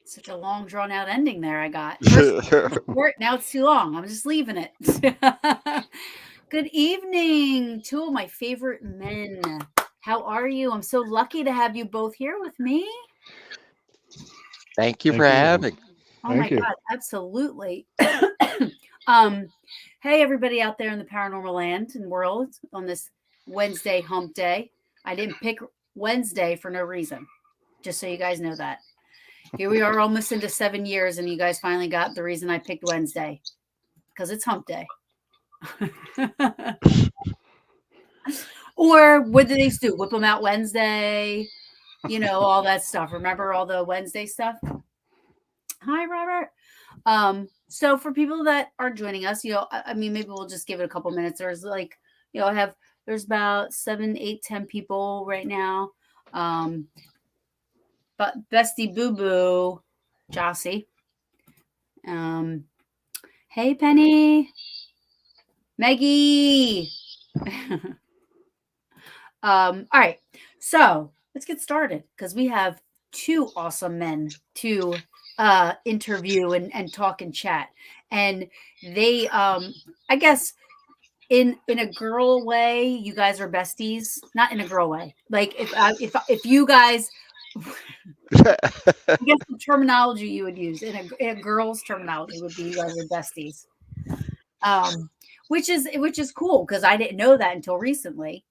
Such a long, drawn out ending there I got. First, short, now it's too long. I'm just leaving it. Good evening, two of my favorite men. How are you? I'm so lucky to have you both here with me. Thank you for having. Oh my God, absolutely. Hey, everybody out there in the paranormal land and world on this Wednesday hump day. I didn't pick Wednesday for no reason, just so you guys know that. Here we are almost into 7 years, and you guys finally got the reason I picked Wednesday, because it's hump day. Or what do they do? Whip them out Wednesday, you know, all that stuff. Remember all the Wednesday stuff? Hi, Robert. So for people that are joining us, you know, I mean, maybe we'll just give it a couple minutes. There's like, you know, there's about 7, 8, 10 people right now. But Bestie Boo Boo, Jossie. Hey, Penny. Maggie. All right. So let's get started because we have two awesome men to interview and talk and chat. And they, I guess, in a girl way, you guys are besties. Not in a girl way. Like if you guys. I guess the terminology you would use in a girl's terminology would be you guys are besties, which is cool because I didn't know that until recently.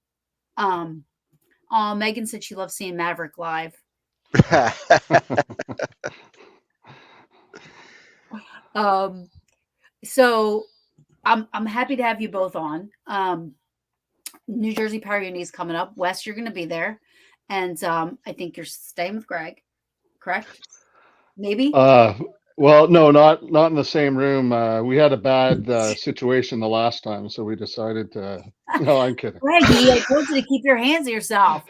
Megan said she loves seeing Maverick live. So I'm happy to have you both on. New Jersey Power Unity is coming up. Wes, you're going to be there, and I think you're staying with Greg. Correct? Maybe? Well, no, not in the same room. We had a bad situation the last time, so we decided to. No, I'm kidding. Greggy, I told you to keep your hands to yourself.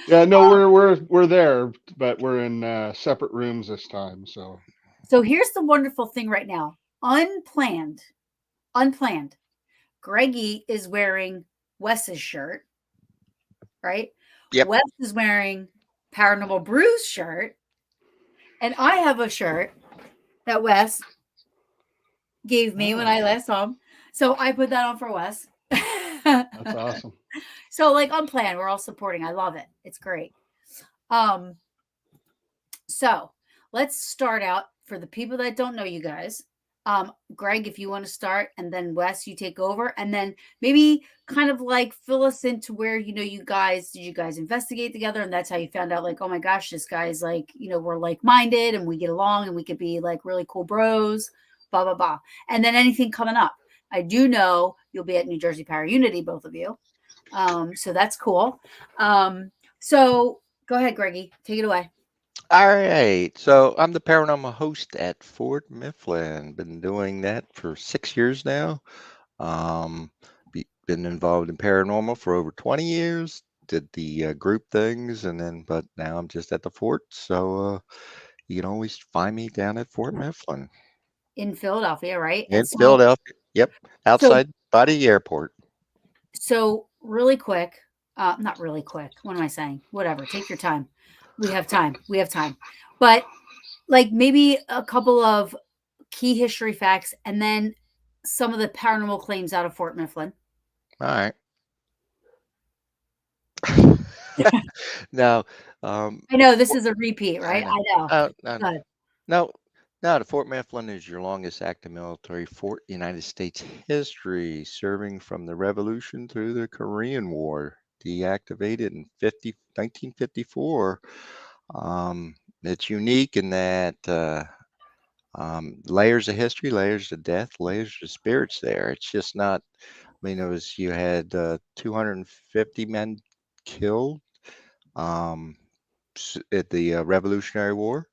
Yeah, no, we're there, but we're in separate rooms this time. So here's the wonderful thing right now. Unplanned. Greggy is wearing Wes's shirt, right? Yep. Wes is wearing Paranormal Brew's shirt, and I have a shirt that Wes gave me when I last saw him. So I put that on for Wes. That's awesome. So like unplanned, we're all supporting. I love it. It's great. So let's start out for the people that don't know you guys. Greg, if you want to start, and then Wes, you take over, and then maybe kind of like fill us into where, you know, you guys investigate together, and that's how you found out, like, oh my gosh, this guy's like, you know, we're like-minded and we get along and we could be like really cool bros, blah, blah, blah. And then anything coming up. I do know you'll be at New Jersey Power Unity, both of you. So that's cool. So go ahead, Greggy, take it away. All right. So I'm the paranormal host at Fort Mifflin. Been doing that for 6 years now. Been involved in paranormal for over 20 years. Did the group things, but now I'm just at the fort. So you can always find me down at Fort Mifflin. In Philadelphia, right? In Philadelphia. Yep. Outside by the airport. So really quick, not really quick. What am I saying? Whatever. Take your time. We have time. But like maybe a couple of key history facts and then some of the paranormal claims out of Fort Mifflin. All right. Now, um, I know this Fort- is a repeat, I right? know. I know. No, Good. no, no. The Fort Mifflin is your longest active military fort in United States history, serving from the Revolution through the Korean War. Deactivated in 1954. It's unique in that layers of history, layers of death, layers of spirits there. It's just not, I mean, it was, you had 250 men killed um, at the Revolutionary War.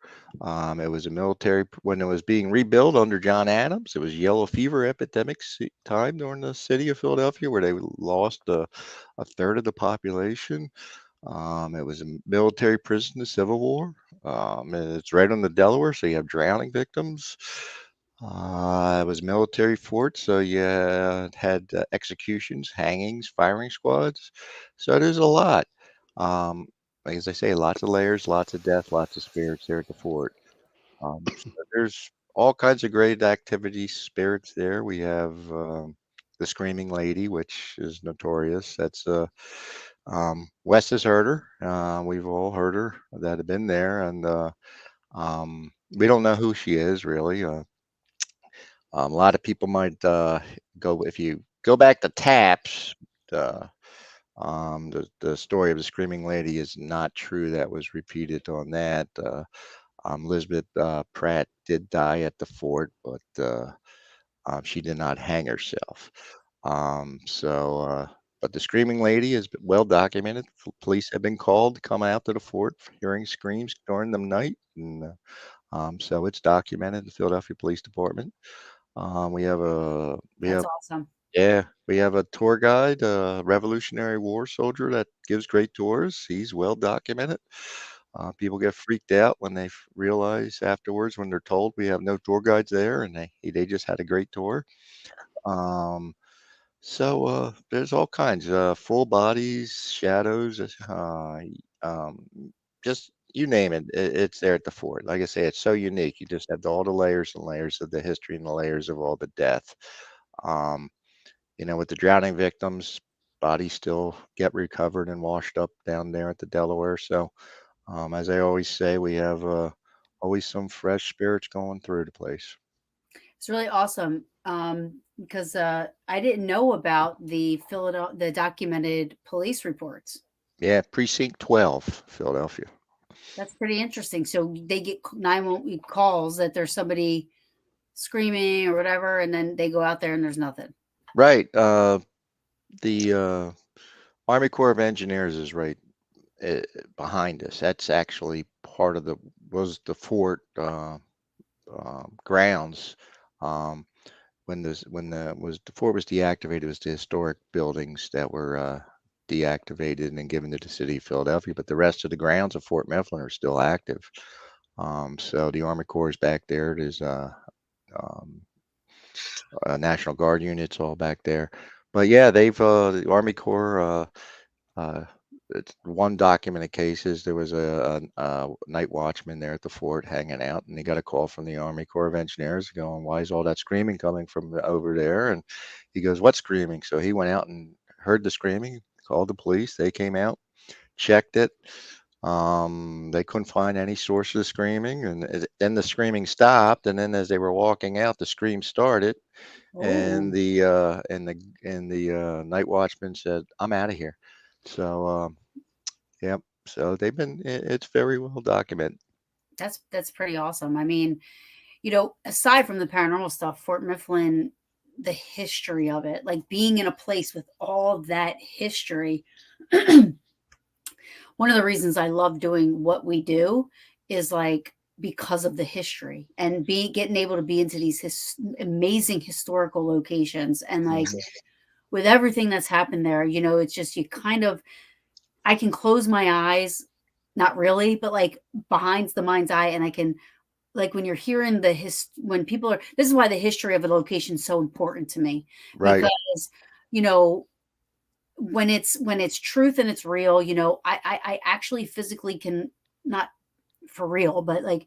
It was a military, when it was being rebuilt under John Adams, it was yellow fever epidemic time during the city of Philadelphia where they lost a third of the population. It was a military prison in the Civil War. And it's right on the Delaware, so you have drowning victims. It was a military fort, so you had executions, hangings, firing squads. So there's a lot. Um, like as I say, lots of layers, lots of death, lots of spirits there at the fort. So there's all kinds of great activities, spirits there. We have the Screaming Lady, which is notorious. That's Wes has heard her. We've all heard her that have been there, and we don't know who she is really. A lot of people might go if you go back to Taps. Uh, the story of the Screaming Lady is not true. That was repeated on that. Elizabeth Pratt did die at the fort, but she did not hang herself. But the Screaming Lady is well documented. Police have been called to come out to the fort for hearing screams during the night, and so it's documented in the Philadelphia Police Department. We That's have awesome. yeah, we have a tour guide, a Revolutionary War soldier that gives great tours. He's well documented. People get freaked out when they realize afterwards when they're told we have no tour guides there, and they just had a great tour. Um, there's all kinds, full bodies, shadows, um, just you name it, it's there at the fort. Like I say, it's so unique. You just have all the layers and layers of the history and the layers of all the death. Um, with the drowning victims, bodies still get recovered and washed up down there at the Delaware. So, as I always say, we have always some fresh spirits going through the place. It's really awesome because I didn't know about the documented police reports. Yeah, Precinct 12, Philadelphia. That's pretty interesting. So they get 911 calls that there's somebody screaming or whatever, and then they go out there and there's nothing. Right. The Army Corps of Engineers is right uh, behind us. That's actually part of was the fort grounds. Um, when the fort was deactivated, it was the historic buildings that were deactivated and then given to the city of Philadelphia. But the rest of the grounds of Fort Mifflin are still active. So the Army Corps is back there. There's um, National Guard units all back there. But yeah, the Army Corps. Uh, it's one documented cases. There was a night watchman there at the fort hanging out, and he got a call from the Army Corps of Engineers going, "Why is all that screaming coming from over there?" And he goes, "What screaming?" So he went out and heard the screaming, called the police. They came out, checked it. They couldn't find any source of the screaming, and then the screaming stopped. And then as they were walking out, the scream started, and Oh, the night watchman said, "I'm out of here." So. Yep. So it's very well documented. that's pretty awesome. I mean, aside from the paranormal stuff, Fort Mifflin, the history of it, like being in a place with all that history. One of the reasons I love doing what we do is like because of the history and being getting able to be into these amazing historical locations and like Mhm. with everything that's happened there, it's just you kind of I can close my eyes, not really, but like behind the mind's eye, and I can like when you're hearing when people are this is why the history of a location is so important to me Right. because you know when it's truth and it's real, I actually physically can not for real, but like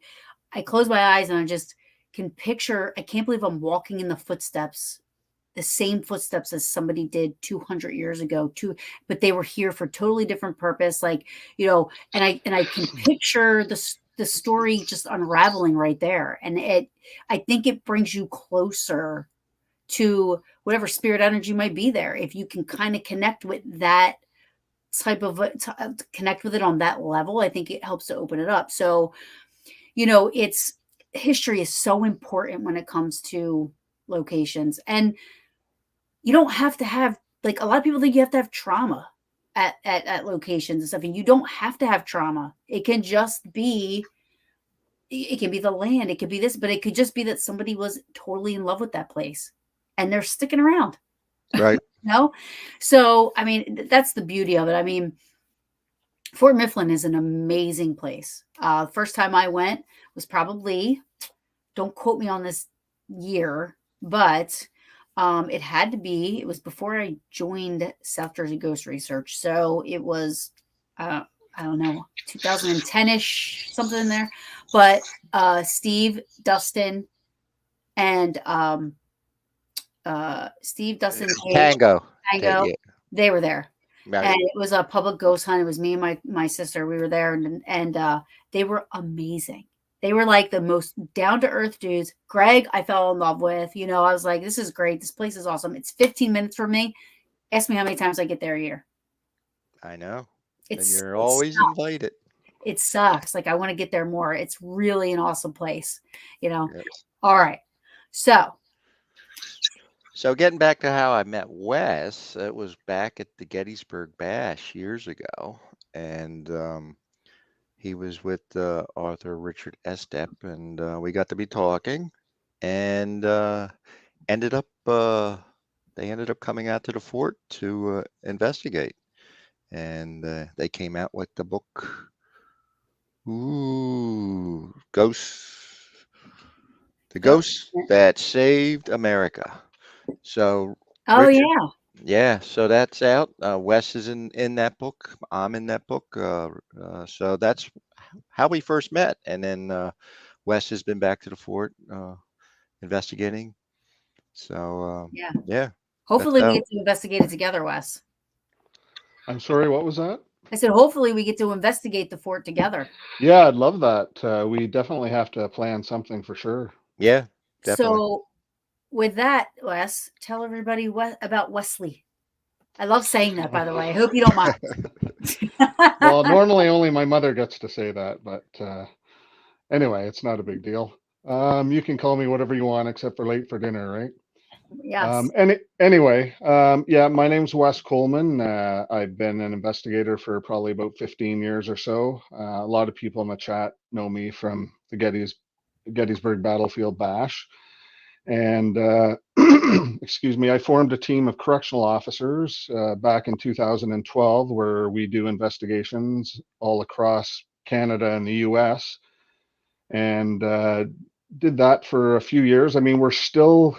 I close my eyes and I just can picture. I can't believe I'm walking in the footsteps. the same footsteps as somebody did 200 years ago, but they were here for totally different purpose. Like, and I can picture the story just unraveling right there. And I think it brings you closer to whatever spirit energy might be there. If you can kind of connect with that type of connect with it on that level, I think it helps to open it up. So, it's history is so important when it comes to locations. And you don't have to have, like, a lot of people think you have to have trauma at locations and stuff, and you don't have to have trauma. It can just be, it can be the land, it could be this, but it could just be that somebody was totally in love with that place and they're sticking around. Right. No, so I mean, that's the beauty of it. I mean, Fort Mifflin is an amazing place. First time I went was probably, don't quote me on this year, but it had to be, it was before I joined South Jersey Ghost Research. So it was, uh, I don't know, 2010-ish, something in there. But Steve, Dustin, and Steve, Dustin, Kate, Tango. Tango, Yeah. they were there. Right. And it was a public ghost hunt. It was me and my sister. We were there, and they were amazing. They were like the most down to earth dudes. Greg, I fell in love with. I was like, this is great. This place is awesome. It's 15 minutes from me. Ask me how many times I get there a year. I know. And It's you're it's always invited. it sucks. Like, I want to get there more. It's really an awesome place. Yes. All right. So So getting back to how I met Wes, it was back at the Gettysburg Bash years ago, and he was with Arthur Richard Estep, and we got to be talking, and ended up they ended up coming out to the fort to investigate, and they came out with the book, ooh, the Yep. Ghosts That Saved America. So Oh Richard, yeah. yeah, so that's out. Wes is in that book. I'm in that book. So that's how we first met. And then Wes has been back to the fort investigating. So Yeah. yeah, that's Hopefully we how. get to investigate it together, Wes. I'm sorry, what was that? I said, hopefully we get to investigate the fort together. Yeah, I'd love that. We definitely have to plan something for sure. Yeah, definitely. So with that, Wes, tell everybody about Wesley. I love saying that, by the way. I hope you don't mind. Well, normally only my mother gets to say that, but anyway, it's not a big deal. You can call me whatever you want except for late for dinner, right? Yes. Anyway, yeah, my name's Wes Coleman. I've been an investigator for probably about 15 years or so. A lot of people in the chat know me from the Gettysburg Battlefield Bash. And excuse me, I formed a team of correctional officers back in 2012 where we do investigations all across Canada and the US. And did that for a few years. I mean, we're still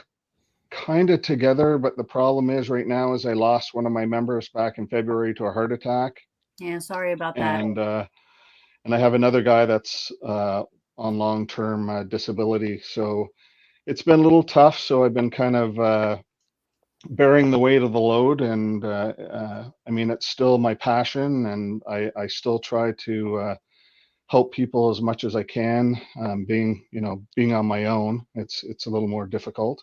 kind of together, but the problem is right now is I lost one of my members back in February to a heart attack, Yeah, sorry about that. and I have another guy that's on long-term disability. So it's been a little tough. So I've been kind of bearing the weight of the load, and I mean it's still my passion, and I still try to help people as much as I can. Being on my own, it's a little more difficult.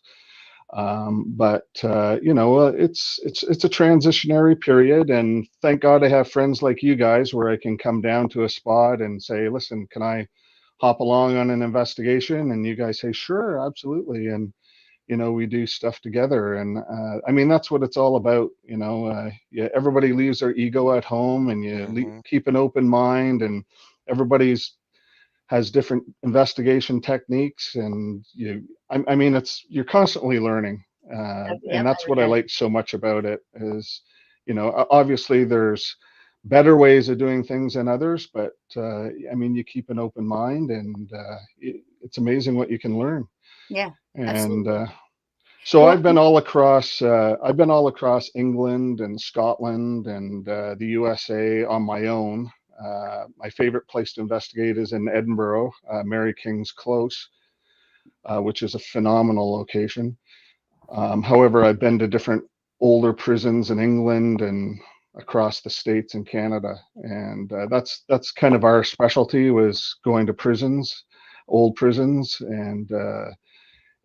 But it's a transitionary period, and thank God I have friends like you guys where I can come down to a spot and say, listen, can I hop along on an investigation? And you guys say, sure, absolutely. And we do stuff together, and I mean that's what it's all about. Yeah, everybody leaves their ego at home, and you Hmm. keep an open mind, and everybody's has different investigation techniques, and I mean you're constantly learning, and Yep, that's I what I agree. like so much about it is, obviously there's better ways of doing things than others, but I mean you keep an open mind, and it's amazing what you can learn. Yeah, And absolutely. so Well, I've been all across England and Scotland and the USA on my own. My favorite place to investigate is in Edinburgh, Mary King's Close, which is a phenomenal location. However, I've been to different older prisons in England and across the States and Canada, and that's kind of our specialty, was going to prisons, old prisons, and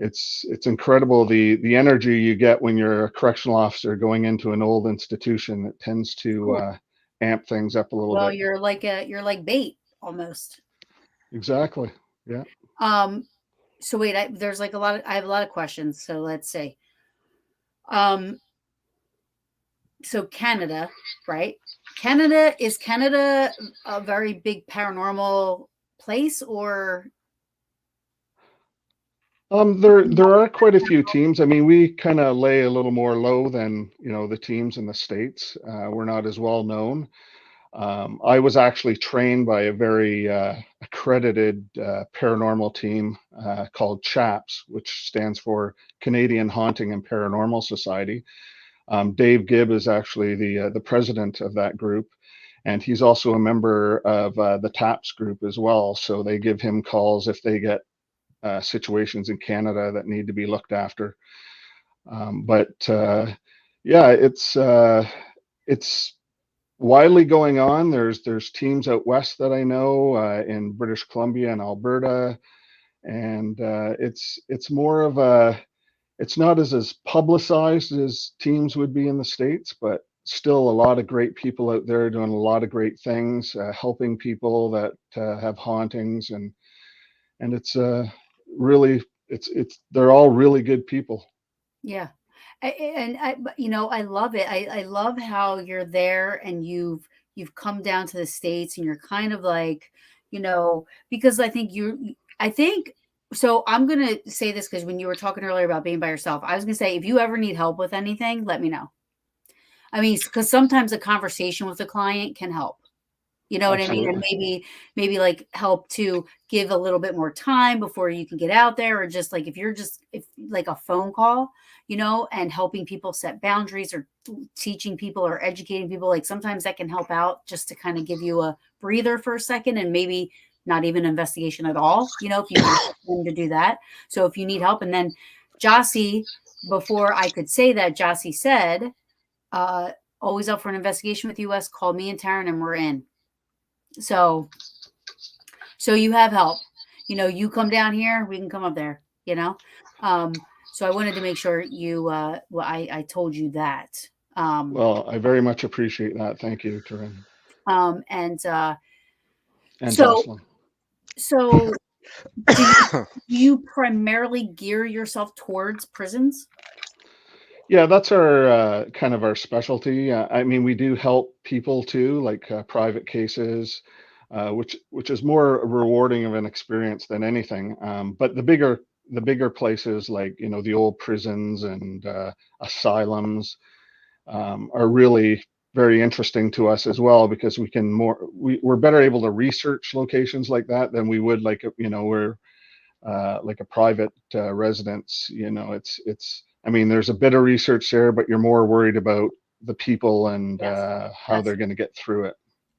it's incredible the energy you get when you're a correctional officer going into an old institution. It tends to Cool. amp things up a little Well, bit. you're like bait almost. Exactly. Yeah. So wait, there's like I have a lot of questions. So let's see. Um, so Canada, right? Is Canada a very big paranormal place, or There are quite a few teams. I mean, we kind of lay a little more low than the teams in the States. We're not as well known. I was actually trained by a very accredited paranormal team called C.O.P.S, which stands for Canadian Haunting and Paranormal Society. Dave Gibb is actually the president of that group, and he's also a member of the TAPS group as well. So they give him calls if they get situations in Canada that need to be looked after. But yeah, it's widely going on. There's teams out west that I know in British Columbia and Alberta, and it's more of a it's not as publicized as teams would be in the States, but still a lot of great people out there doing a lot of great things, helping people that have hauntings, and it's really it's they're all really good people. yeah? And I love it. I love how you're there and you've come down to the States and you're kind of like, because I think so. I'm gonna say this because when you were talking earlier about being by yourself, I was gonna say if you ever need help with anything, let me know. I mean, because sometimes a conversation with a client can help. You know what I mean? And Absolutely. maybe like help to give a little bit more time before you can get out there, or just like if like a phone call, and helping people set boundaries or teaching people or educating people, like sometimes that can help out just to kind of give you a breather for a second and maybe not even investigation at all, if you can get them to do that. So if you need help, and then Jossie, before I could say that, Jossie said, uh, always up for an investigation with US, call me and Taryn and we're in. So you have help. You come down here, we can come up there, So I wanted to make sure I told you that. Well, I very much appreciate that. Thank you, Turin And and so Jocelyn. so do you primarily gear yourself towards prisons? Yeah, that's our kind of our specialty. I mean, we do help people too, like private cases, which is more rewarding of an experience than anything. But the bigger places like the old prisons and asylums are really very interesting to us as well, because we're better able to research locations like that than we would like we're like a private residence. It's I mean, there's a bit of research there, but you're more worried about the people and Yes. how they're going to get through it.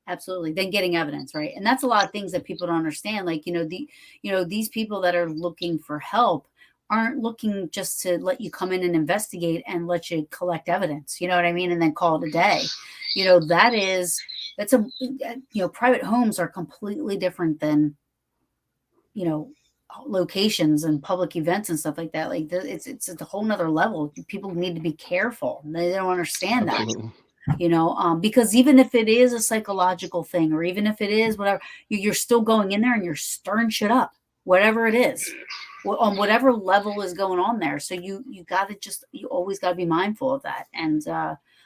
Absolutely. Then getting evidence, right? And that's a lot of things that people don't understand. Like, these people that are looking for help aren't looking just to let you come in and investigate and let you collect evidence. You know what I mean? And then call it a day. Private homes are completely different than, you know, locations and public events and stuff like that. Like it's a whole nother level. People need to be careful. They don't understand that. Absolutely. Because even if it is a psychological thing, or even if it is whatever, you're still going in there and you're stirring shit up, whatever it is, on whatever level is going on there. So you always got to be mindful of that. And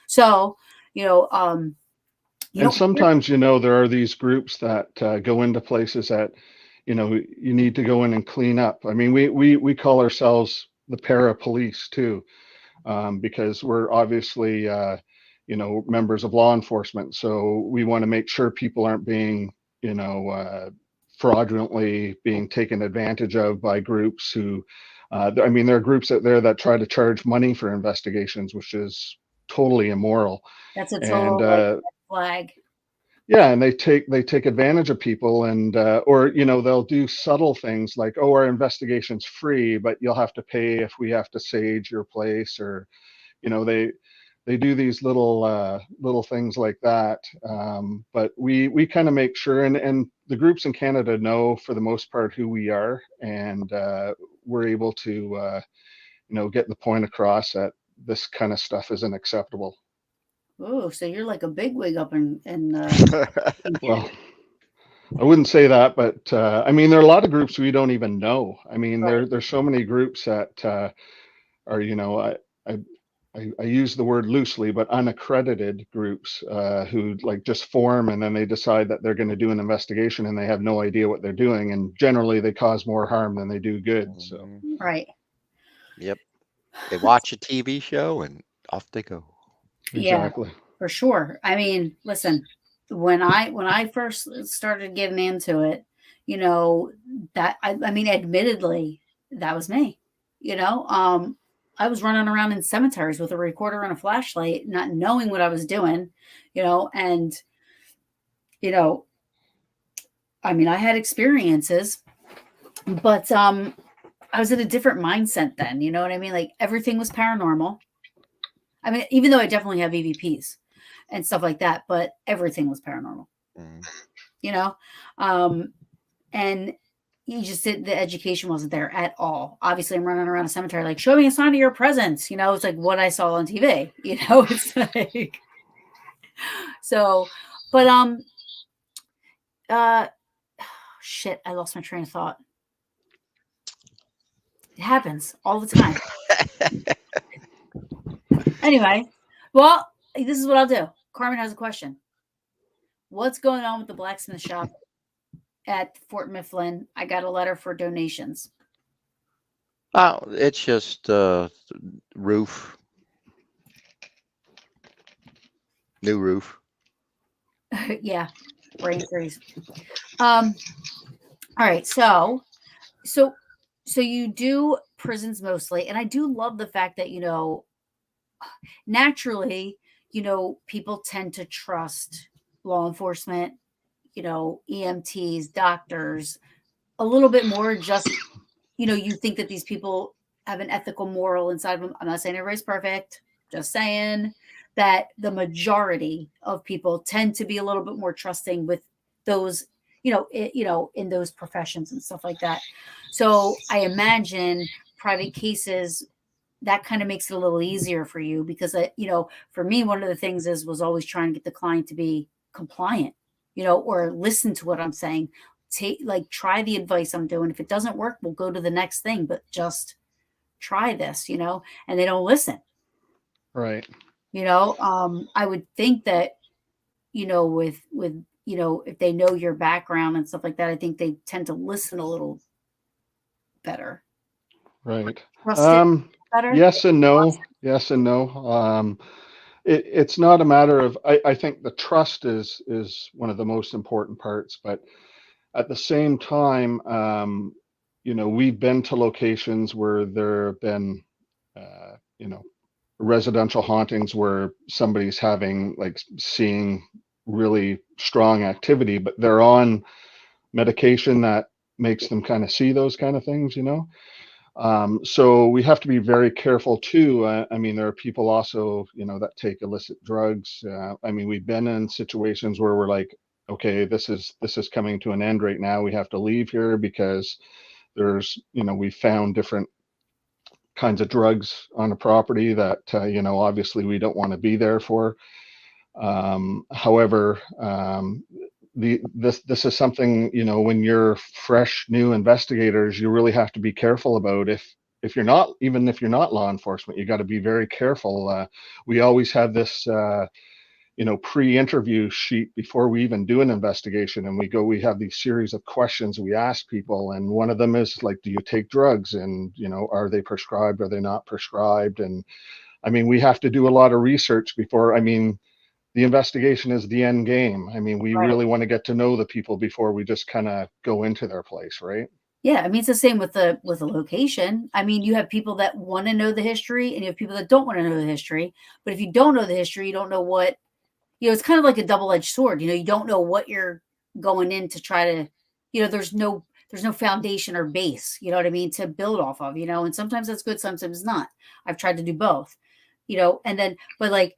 so, you know, you And don't hear. sometimes, there are these groups that go into places that, you need to go in and clean up. I mean, we call ourselves the para police too, because we're obviously, members of law enforcement. So we want to make sure people aren't being, fraudulently being taken advantage of by groups who, I mean, there are groups out there that try to charge money for investigations, which is totally immoral. That's a And total like red flag. Yeah, and they take advantage of people, and or they'll do subtle things like, oh, our investigation's free, but you'll have to pay if we have to sage your place, or they do these little things like that. But we kind of make sure, and the groups in Canada know for the most part who we are, and we're able to get the point across that this kind of stuff isn't acceptable. Oh, so you're like a bigwig up in Well, Canada. I wouldn't say that, but I mean, there are a lot of groups we don't even know. I mean, Right. there's so many groups that are, I, I use the word loosely, but unaccredited groups who like just form and then they decide that they're going to do an investigation and they have no idea what they're doing. And generally they cause more harm than they do good. So, Mhm. Right. Yep. They watch a TV show and off they go. Yeah, exactly. for sure. I mean, listen, when I first started getting into it, you know, that I mean, admittedly, that was me. You know, I was running around in cemeteries with a recorder and a flashlight, not knowing what I was doing, and you know, I mean, I had experiences, but I was in a different mindset then, you know what I mean? Like everything was paranormal. I mean, even though I definitely have EVPs and stuff like that, but everything was paranormal, Mm. you know? Um, and you just did the education wasn't there at all. Obviously, I'm running around a cemetery like, show me a sign of your presence. It's like what I saw on TV, it's like, so, but, uh, shit, I lost my train of thought. It happens all the time. Anyway, well, this is what I'll do. Carmen has a question. What's going on with the blacksmith shop at Fort Mifflin? I got a letter for donations. Oh, it's just roof, new roof. Yeah, brain freeze. Um, all right, so so you do prisons mostly, and I do love the fact that naturally, people tend to trust law enforcement, EMTs, doctors, a little bit more. Just you think that these people have an ethical moral inside of them. I'm not saying everybody's perfect, just saying that the majority of people tend to be a little bit more trusting with those, in those professions and stuff like that. So I imagine private cases that kind of makes it a little easier for you because for me one of the things was always trying to get the client to be compliant, or listen to what I'm saying, try the advice I'm doing. If it doesn't work, we'll go to the next thing, but just try this, and they don't listen. Right. I would think that with if they know your background and stuff like that, I think they tend to listen a little better, Right. trust it Um, better. yes and no. Yes and no. It's not a matter of, I think the trust is one of the most important parts, but at the same time, we've been to locations where there have been, uh, you know, residential hauntings where somebody's having like seeing really strong activity, but they're on medication that makes them kind of see those kind of things. So we have to be very careful too. I mean, there are people also, that take illicit drugs. I mean, we've been in situations where we're like, okay, this is coming to an end right now. We have to leave here because we found different kinds of drugs on a property that, obviously we don't want to be there for. However, this is something, when you're fresh new investigators, you really have to be careful about. If you're not, even if you're not law enforcement, you got to be very careful. We always have this pre-interview sheet before we even do an investigation, and we have these series of questions we ask people, and one of them is like, do you take drugs, and are they prescribed, are they not prescribed? And I mean, we have to do a lot of research before, I mean, the investigation is the end game. I mean, we Right. really want to get to know the people before we just kind of go into their place, right? Yeah, I mean, it's the same with the location. I mean, you have people that wanna know the history, and you have people that don't wanna know the history, but if you don't know the history, you don't know what it's kind of like a double-edged sword. You don't know what you're going in to try to, there's no foundation or base, you know what I mean, to build off of, and sometimes that's good, sometimes not. I've tried to do both, and then, but like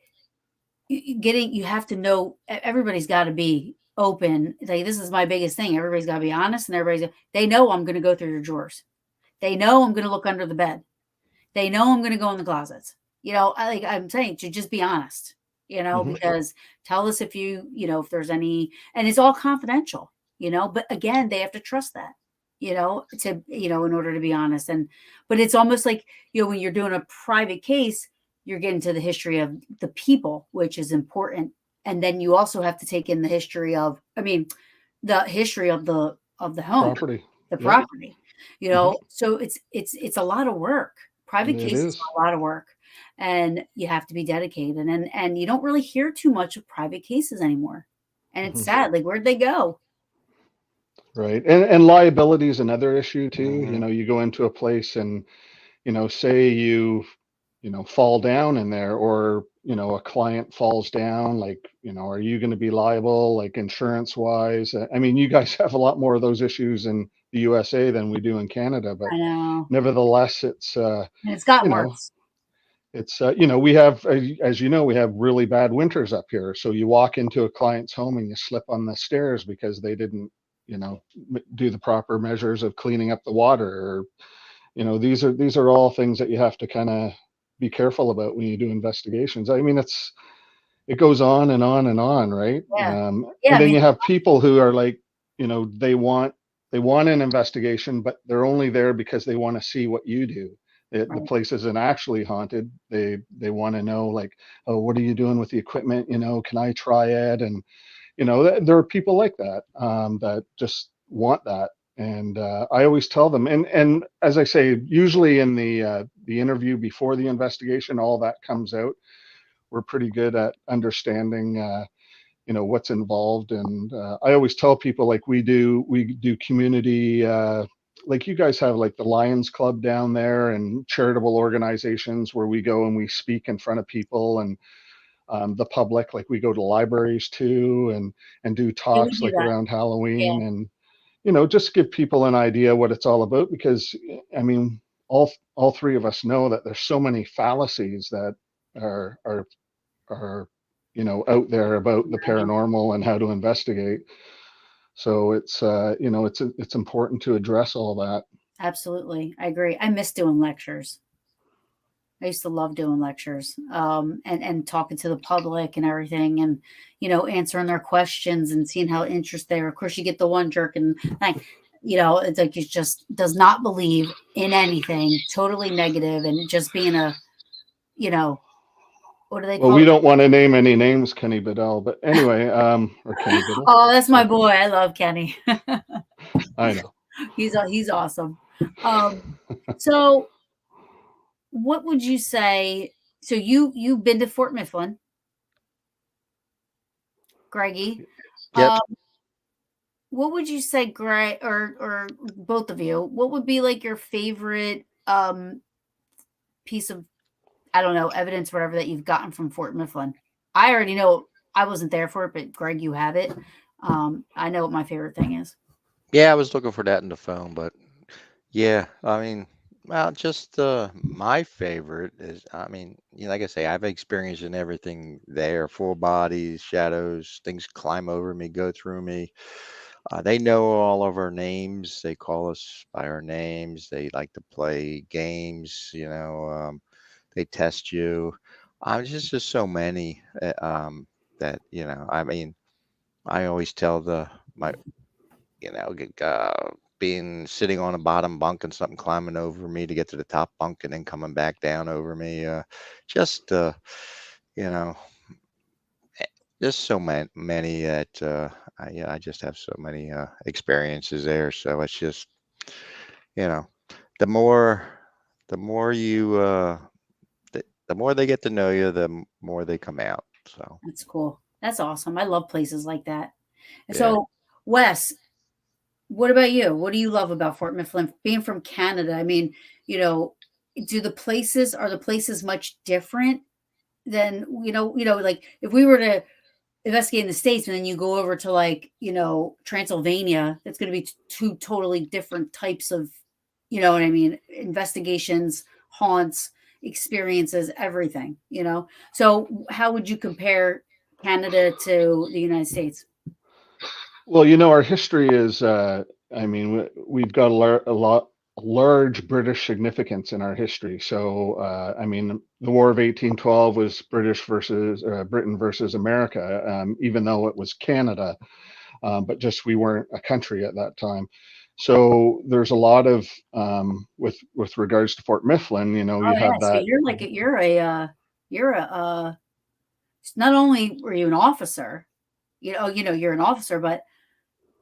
you have to know, everybody's got to be open. Like, this is my biggest thing. Everybody's got to be honest, and they know I'm going to go through your drawers. They know I'm going to look under the bed. They know I'm going to go in the closets. I'm saying to just be honest, Hmm. because tell us if there's any, and it's all confidential, but again, they have to trust that, in order to be honest. But it's almost like, when you're doing a private case, you're getting to the history of the people, which is important. And then you also have to take in the history the history of the home, Property. the Yep. property, Hmm. so it's a lot of work. Private It cases is. are a lot of work, and you have to be dedicated, and you don't really hear too much of private cases anymore. And it's Hmm. sad. Like, where'd they go? Right. And liability is another issue too. Hmm. You go into a place and, say fall down in there, or, a client falls down, like, are you going to be liable, like insurance wise? I mean, you guys have a lot more of those issues in the USA than we do in Canada, but I know. nevertheless, it's, And it's gotten you know, worse. we have, as you know, we have really bad winters up here. So you walk into a client's home and you slip on the stairs because they didn't, do the proper measures of cleaning up the water, or, these are all things that you have to kind of be careful about when you do investigations. I mean, it goes on and on and on, right? Yeah. Yeah. And I then mean, you have people who are like, they want an investigation, but they're only there because they want to see what you do. The right. place isn't actually haunted. They want to know, like, oh, what are you doing with the equipment? Can I try it? And there are people like that, that just want that. And I always tell them, and as I say, usually in the interview before the investigation, all that comes out. We're pretty good at understanding, what's involved. And I always tell people, like, we do community, like you guys have, like the Lions Club down there, and charitable organizations where we go and we speak in front of people, and the public, like we go to libraries too, and do Yeah, we talks do like that. around Yeah. Halloween, and just give people an idea what it's all about, because I mean, all three of us know that there's so many fallacies that are out there about the I know. paranormal and how to investigate. So it's important to address all that. Absolutely. I agree. I miss doing lectures. I used to love doing lectures, and talking to the public and everything, and answering their questions and seeing how interested they are. Of course, you get the one jerk, and like, it's like he just does not believe in anything, totally negative, and just being you know, what do they Well, call we it? don't want to name any names, Kenny Bedell, but anyway, or Kenny Biddle. Oh, that's my So boy. I love Kenny. I know. He's awesome. Um, so what would you say? So you've been to Fort Mifflin, Greggy. Yep. What would you say, Greg, or both of you? What would be like your favorite piece of, I don't know, evidence, whatever, that you've gotten from Fort Mifflin? I already know. I wasn't there for it, but Greg, you have it. I know what my favorite thing is. Yeah, I was looking for that in the phone, but yeah, I mean, well, just my favorite is, I mean, like I say, I've experienced in everything there: full bodies, shadows, things climb over me, go through me. They know all of our names. They call us by our names. They like to play games. They test you. Just so many, that, I mean, I always tell my being sitting on a bottom bunk and something climbing over me to get to the top bunk and then coming back down over me. Just you know, just so many that, I just have so many experiences there. So it's just, you know, the more the more you the more they get to know you, the more they come out. So That's cool. That's awesome. I love places like that. And yeah. so, Wes, what about you? What do you love about Fort Mifflin? Being from Canada, I mean, you know, are the places much different than, like, if we were to investigating the States, and then you go over to like, Transylvania, it's going to be two totally different types of, you know what I mean, investigations, haunts, experiences, everything, So how would you compare Canada to the United States? Well, our history is, I mean, we've got a lot large British significance in our history. So, I mean, the War of 1812 was Britain versus America, even though it was Canada, but just we weren't a country at that time. So there's a lot of with regards to Fort Mifflin, Oh you yeah, have so that. you're a not only were you an officer, you're an officer, but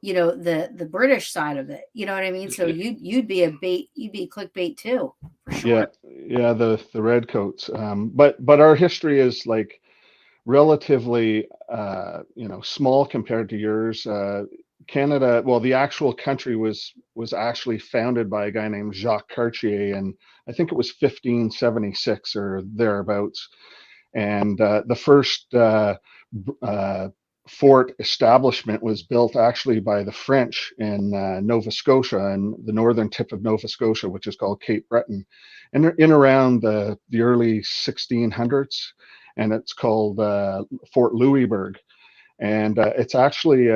the British side of it. You know what I mean? So you'd be clickbait too, for Yeah, sure. yeah, the redcoats. But our history is like relatively, small compared to yours. Canada, well, the actual country was actually founded by a guy named Jacques Cartier, and I think it was 1576 or thereabouts. And the first fort establishment was built actually by the French in Nova Scotia and the northern tip of Nova Scotia, which is called Cape Breton, and in around the early 1600s, and it's called Fort Louisbourg. And it's actually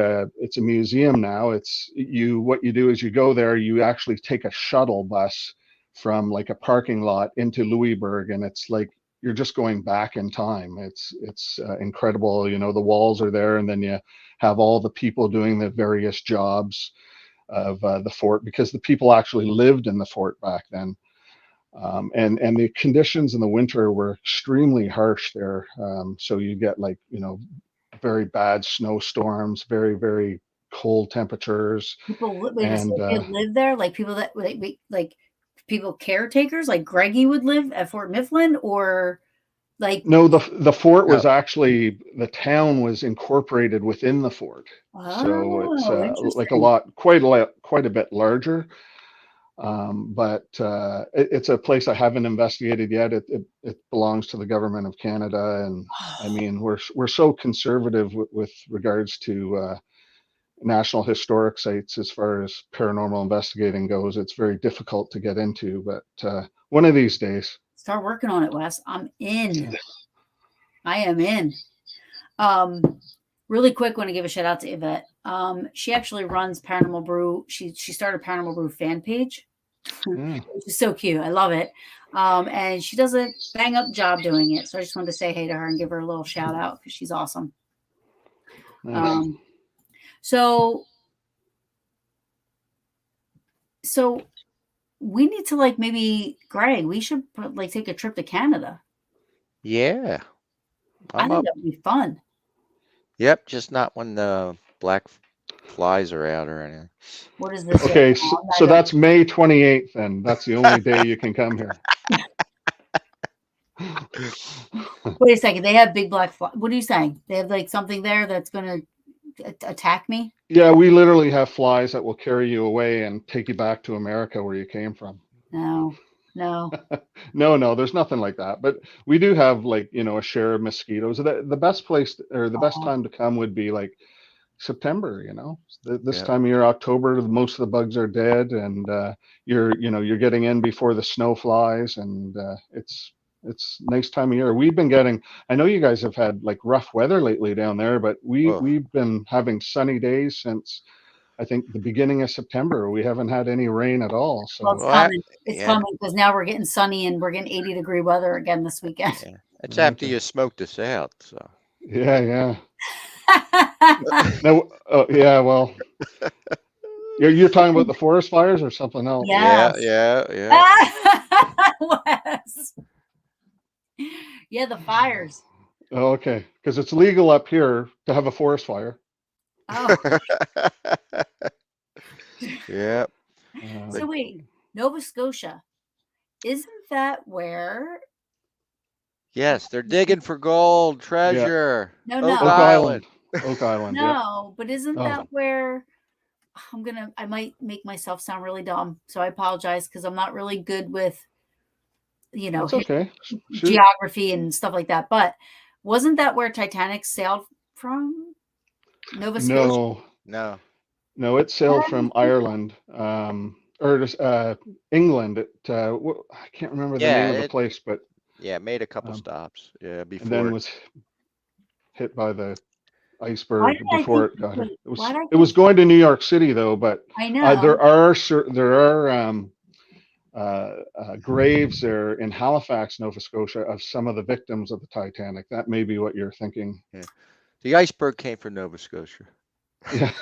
it's a museum now. What you do is you go there, you actually take a shuttle bus from like a parking lot into Louisbourg, and it's like you're just going back in time. It's incredible. The walls are there, and then you have all the people doing the various jobs of the fort, because the people actually lived in the fort back then. And the conditions in the winter were extremely harsh there. So you get like, very bad snowstorms, very, very cold temperatures. Wait, so And they live there, like people that like people caretakers, like Greggy would live at Fort Mifflin, or like no, the fort No. was actually, the town was incorporated within the fort. So it's like interesting. quite a bit larger. But it's a place I haven't investigated yet. It belongs to the government of Canada, and I mean we're so conservative with regards to national historic sites as far as paranormal investigating goes. It's very difficult to get into, but one of these days. Start working on it, Wes. I'm in. I am in. Um, Really quick, want to give a shout out to Yvette. She actually runs Paranormal Brew. She started Paranormal Brew fan page, Yeah, which is so cute. I love it. And she does a bang up job doing it. So I just wanted to say hey to her and give her a little shout out because she's awesome. nice. So we need to like maybe Greg. We should like take a trip to Canada. Yeah, I I'm think up. that would be fun. Yep, just not when the black flies are out or anything. What is this? Okay, so that's May 28th, and that's the only day you can come here. Wait a second. They have big black fly. What are you saying? They have like something there that's going to attack me? Yeah, we literally have flies that will carry you away and take you back to America where you came from. No. No, there's nothing like that. But we do have like, a share of mosquitoes. The best place or the best time to come would be like September, this Yeah. time of year, October, most of the bugs are dead, and you're getting in before the snow flies, and it's nice time of year. We've been getting, I know you guys have had like rough weather lately down there, but Oh, we've been having sunny days since I think the beginning of September. We haven't had any rain at all. Well, it's So well, coming. It's yeah, coming because now we're getting sunny and we're getting 80-degree weather again this weekend. yeah. It's after okay. you smoked us out, so. Yeah. No, yeah, well, you're talking about the forest fires or something else? Yeah, Yes. yeah. Wes. Yeah, the fires. Oh, okay, because it's legal up here to have a forest fire. Oh, Yeah. so wait, Nova Scotia. Isn't that where? Yes, they're digging for gold, Yeah, treasure. No, Oak Oak no, Island. Island. Oak Island, yep. no. But isn't Oh, that where? I might make myself sound really dumb, so I apologize because I'm not really good with, that's okay. Shoot. geography and stuff like that. But wasn't that where Titanic sailed from Nova Scotia? No, No. it sailed from Ireland, or just, England. I can't remember the name Yeah, of the it place, but made a couple um, stops. Yeah, and then before. was hit by the Why iceberg did I before think? it got here. Wait, why did I It think? was going to New York City though, but I know. there are graves there in Halifax, Nova Scotia, of some of the victims of the Titanic. That may be what you're thinking. Yeah. The iceberg came from Nova Scotia. Yeah.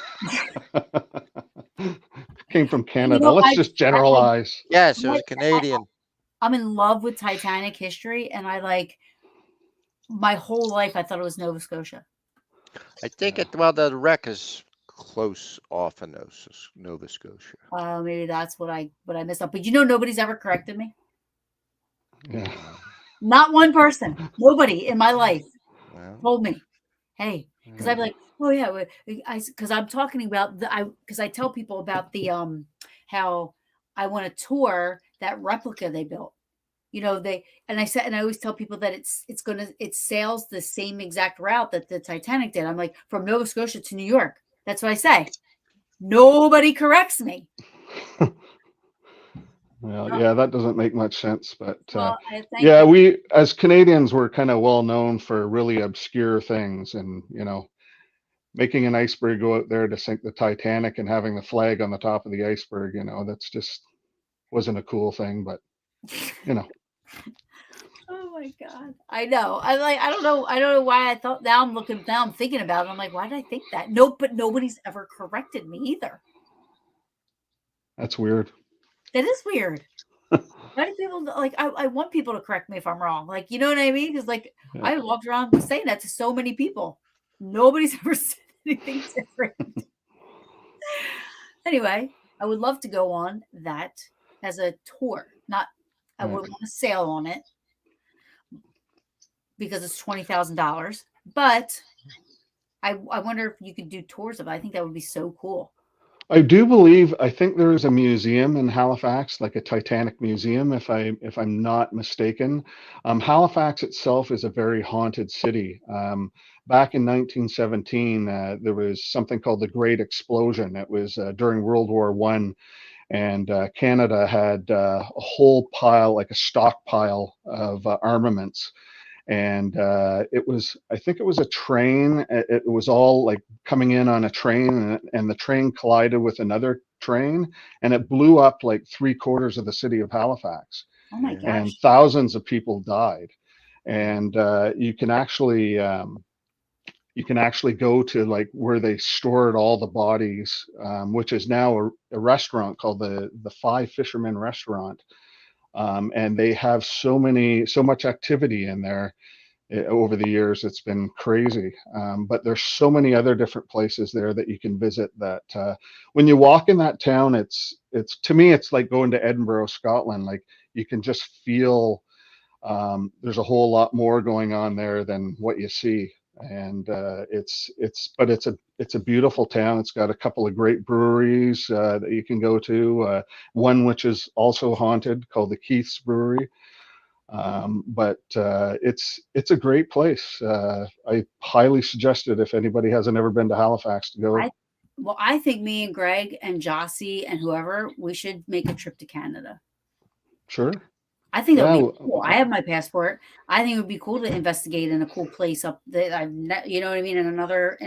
Came from You Canada. know, Let's just generalize. Yes, it was I, a Canadian. I'm in love with Titanic history, and I like my whole life. I thought it was Nova Scotia. I think the wreck is close off of Nova Scotia. Maybe that's what I messed up. But you know, nobody's ever corrected me. Yeah. Not one person. Nobody in my life Well, told me, "Hey," because I'd be yeah. like, "Oh yeah," because I'm talking about because I tell people about the how I want to tour that replica they built. You know, and I always tell people that it sails the same exact route that the Titanic did. I'm like, from Nova Scotia to New York. That's what I say. Nobody corrects me. Well, Uh, yeah, that doesn't make much sense, but Well, I thank yeah, you. we as Canadians we're kind of well known for really obscure things, and making an iceberg go out there to sink the Titanic and having the flag on the top of the iceberg, that's just wasn't a cool thing, but you know, Oh my god. I know. I don't know why I thought now I'm thinking about it. I'm like, why did I think that? Nope, but nobody's ever corrected me either. that's weird. That is weird. Why do people like I want people to correct me if I'm wrong? Like, you know what I mean? Because like Yeah. I walked around saying that to so many people. Nobody's ever said anything different. Anyway, I would love to go on that as a tour. Not I Right. wouldn't want to sail on it because it's $20,000. But I wonder if you could do tours of it. I think that would be so cool. I think there is a museum in Halifax, like a Titanic museum, if I'm not mistaken. Halifax itself is a very haunted city. Back in 1917, there was something called the Great Explosion. It was during World War One, and Canada had a whole pile, like a stockpile of armaments. And I think it was a train. It was all like coming in on a train, and the train collided with another train, and it blew up like 3/4 of the city of Halifax, Oh my Yeah. and gosh. thousands of people died. And you can actually go to like where they stored all the bodies, which is now a restaurant called the Five Fishermen Restaurant. And they have so much activity in there over the years. It's been crazy. But there's so many other different places there that you can visit that when you walk in that town, it's to me, it's like going to Edinburgh, Scotland. Like you can just feel there's a whole lot more going on there than what you see. And it's a beautiful town. It's got a couple of great breweries that you can go to. One which is also haunted, called the Keith's Brewery. But it's a great place. I highly suggest it if anybody hasn't ever been to Halifax to go. I Well, I think me and Greg and Jossie and whoever, we should make a trip to Canada. Sure. I think that would Yeah. be cool. I have my passport. I think it would be cool to investigate in a cool place up that you know what I mean, in another,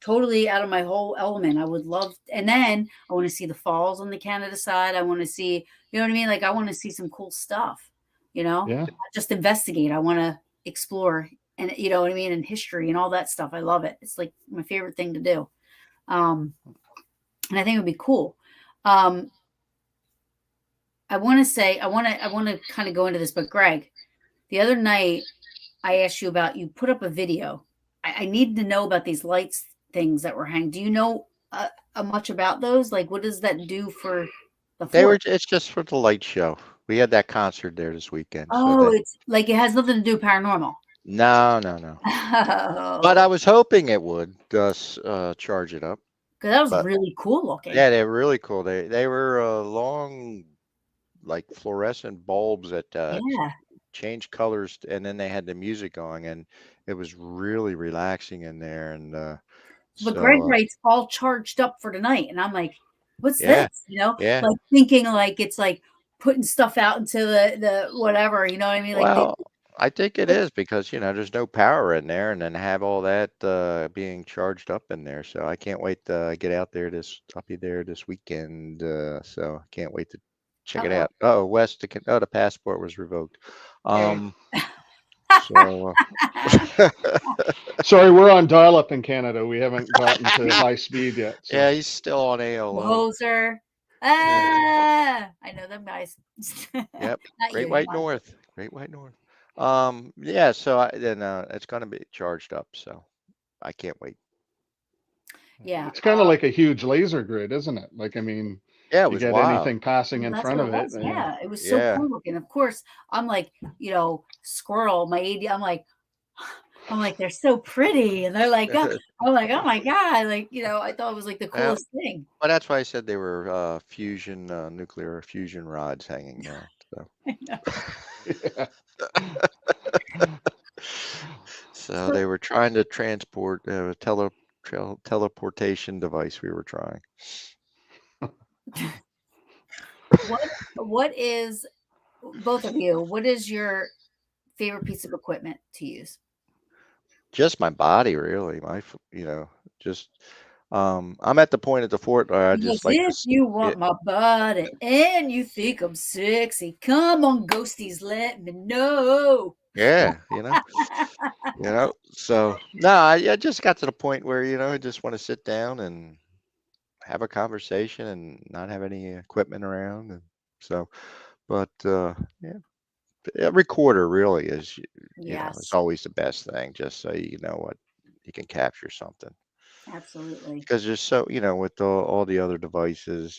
totally out of my whole element. I would love, and then I want to see the falls on the Canada side. I want to see, you know what I mean? Like I want to see some cool stuff, not Yeah. just investigate. I want to explore and you know what I mean, and history and all that stuff. I love it. It's like my favorite thing to do. And I think it would be cool. Um, I want to kind of go into this, but Greg, the other night I asked you about, you put up a video. I need to know about these lights things that were hanging. Do you know much about those? Like, what does that do for the fort? It's just for the light show. We had that concert there this weekend, so Oh, it's like it has nothing to do with paranormal. no. But Oh, I was hoping it would charge it up. because that was But really cool looking. yeah, they're really cool. They were long, like fluorescent bulbs that Yeah. change colors, and then they had the music going, and it was really relaxing in there. And But Greg so writes all charged up for tonight, and I'm like, "What's yeah, this?" You know, yeah. like thinking like it's like putting stuff out into the whatever. You know what I mean? Like Well, I think it is because, there's no power in there, and then have all that being charged up in there. So I can't wait to get out there I'll be there this weekend. So I can't wait to check it uh-oh, out. Oh, West, the passport was revoked. there. Um, so Sorry, we're on dial-up in Canada. We haven't gotten to high speed yet. yeah, So he's still on AOL. Hoser. Yeah. I know them guys. Yep. Not you Great White anymore. North. Great White North. Yeah, so then it's gonna be charged up, so I can't wait. Yeah. it's kind of like a huge laser grid, isn't it? Like, I mean, Yeah, it you was get wild. anything passing Well, in that's front what it of it. was. Yeah, it was so Yeah. cool looking. Of course, I'm like, squirrel, my AD. I'm like, they're so pretty, and they're like, I'm like, oh my god, like, I thought it was like the Well, coolest thing. well, that's why I said they were nuclear fusion rods hanging there. So, I know. Yeah. so So, they were trying to transport teleportation device we were trying. what what is both of you? What is your favorite piece of equipment to use? Just my body, really. Just I'm at the point at the fort where I Because just like if this. you want my body and you think I'm sexy, come on, ghosties, let me know. Yeah, So no, I just got to the point where, I just want to sit down and have a conversation and not have any equipment around. And so, but yeah, a recorder really is Yes, always the best thing, just so you know what you can capture something. absolutely. Because there's with all the other devices,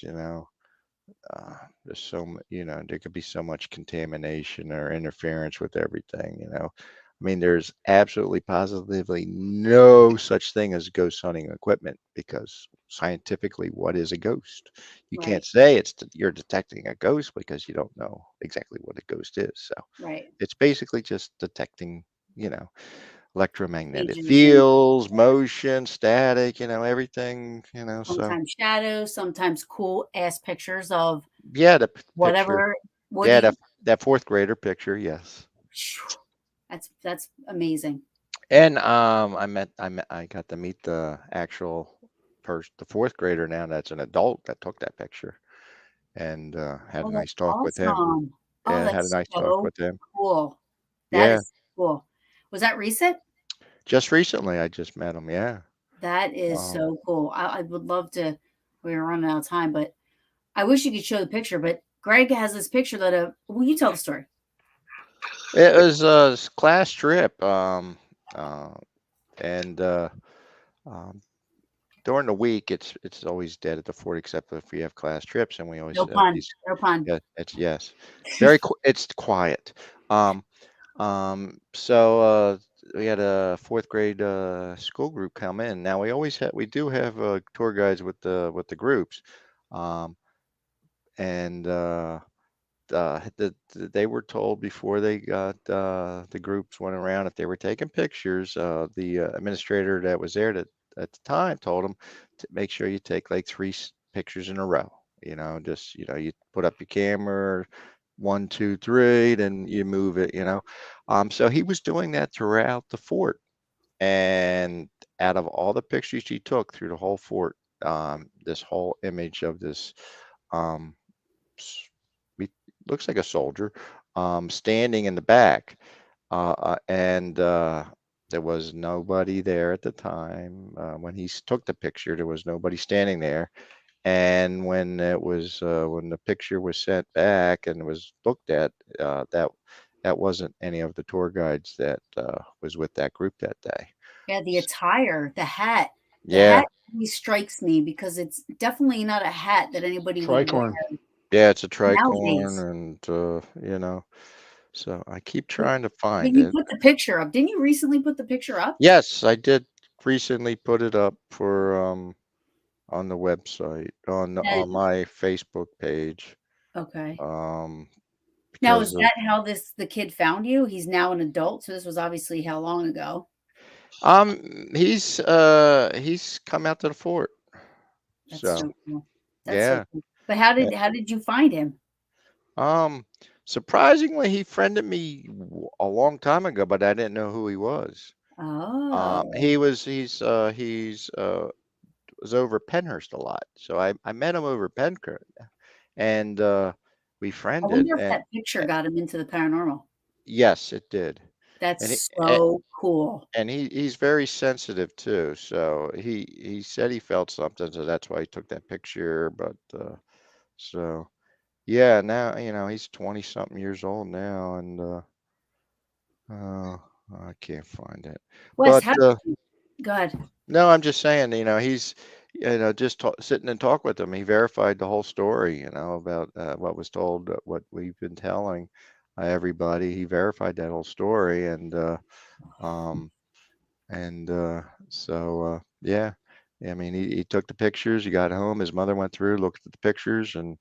there's there could be so much contamination or interference with everything. I mean, there's absolutely positively no such thing as ghost hunting equipment because scientifically, what is a ghost? You can't Right, say you're detecting a ghost because you don't know exactly what a ghost is. So right. it's basically just detecting, you know, electromagnetic Agents and fields, motion, static, everything. So sometimes shadows, sometimes cool ass pictures of yeah, the picture. whatever. What do Yeah, you? that fourth grader picture, yes. That's amazing. And I got to meet the actual the fourth grader now that's an adult that took that picture, and had a Oh, that's nice talk with him. awesome. Oh, Yeah, had a that's nice talk so with him. cool. That Yeah, is cool. Was that recent? just recently I just met him. Yeah. That is Um, so cool. I would love to. We're running out of time, but I wish you could show the picture. But Greg has this picture that will you tell the story? it was a class trip. Uh, and um, During the week, it's always dead at the fort, except if we have class trips, and we always No have pun. these. No pun. Yeah, yes, it's quiet. Um, so we had a fourth grade school group come in. Now we do have tour guides with the groups, um, and they were told before they got the groups went around if they were taking pictures. The administrator that was there at the time told them to make sure you take like pictures in a row. Just you put up your camera, 1, 2, 3, then you move it. So he was doing that throughout the fort, and out of all the pictures he took through the whole fort, this whole image of this. Um, s- he looks like a soldier, standing in the back, and there was nobody there at the time. When took the picture, there was nobody standing there. And when the picture was sent back and was looked at, that wasn't any of the tour guides that was with that group that day. Yeah, the attire, the hat. The Yeah, hat really strikes me because it's definitely not a hat that anybody would wear tricorn. yeah, it's a nowadays. tricorn, and so I keep But trying to but find you it. put the picture up. Didn't you recently put the picture up? Yes, I did recently put it up for on the website That on my Facebook page. okay. Um Now, is because that how the kid found you? He's now an adult, so this was obviously how long ago? he's come out to the fort. That's So so cool. That's so yeah. cool. But how did you find him? Um, Surprisingly, he friended me a long time ago, but I didn't know who he was. Oh, He's was over Penhurst a lot, so I met him over Penhurst, and we I friended. wonder if And that picture got him into the paranormal. yes, it did. And That's so cool. he's very sensitive too. So he said he felt something, so that's why he took that picture. But so yeah, now he's 20 something years old now, and uh, I can't find it. Wes, But how go ahead. no, I'm just saying, he's just sitting and talk with him. He verified the whole story, about what was told, what we've been telling everybody. He verified that whole story, um, and so yeah. I mean, he took the pictures. He got home. His mother went through, looked at the pictures, and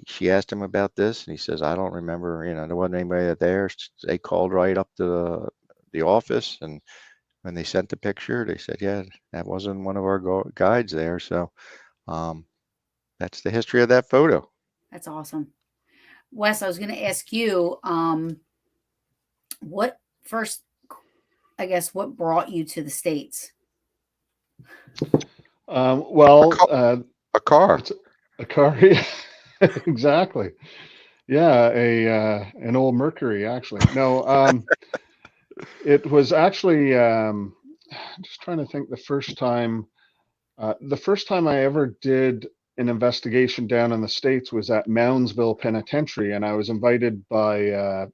she asked him about this, and he says, "I don't remember. There wasn't anybody there." They called right up to the office, and when they sent the picture, they said, "Yeah, that wasn't one of our guides there." So um, that's the history of that photo. That's awesome. Wes, I was going to ask you, what first, I guess, what brought you to the States? A, Well, ca- a car. it's a car. Yeah, exactly. Yeah, an old Mercury, actually. No, it was actually. I'm just trying to think. The first time I ever did an investigation down in the States was at Moundsville Penitentiary, and I was invited by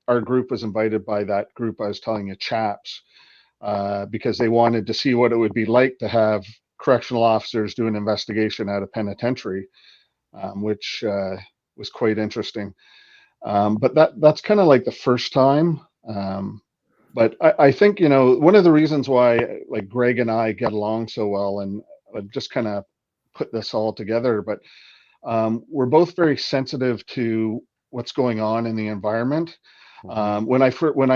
our group was invited by that group I was telling you, C.O.P.S, because they wanted to see what it would be like to have correctional officers do an investigation at a penitentiary, which was quite interesting. But that's kind of like the first time. But I think one of the reasons why like Greg and I get along so well, and I just kind of put this all together, but we're both very sensitive to what's going on in the environment. Hmm. When I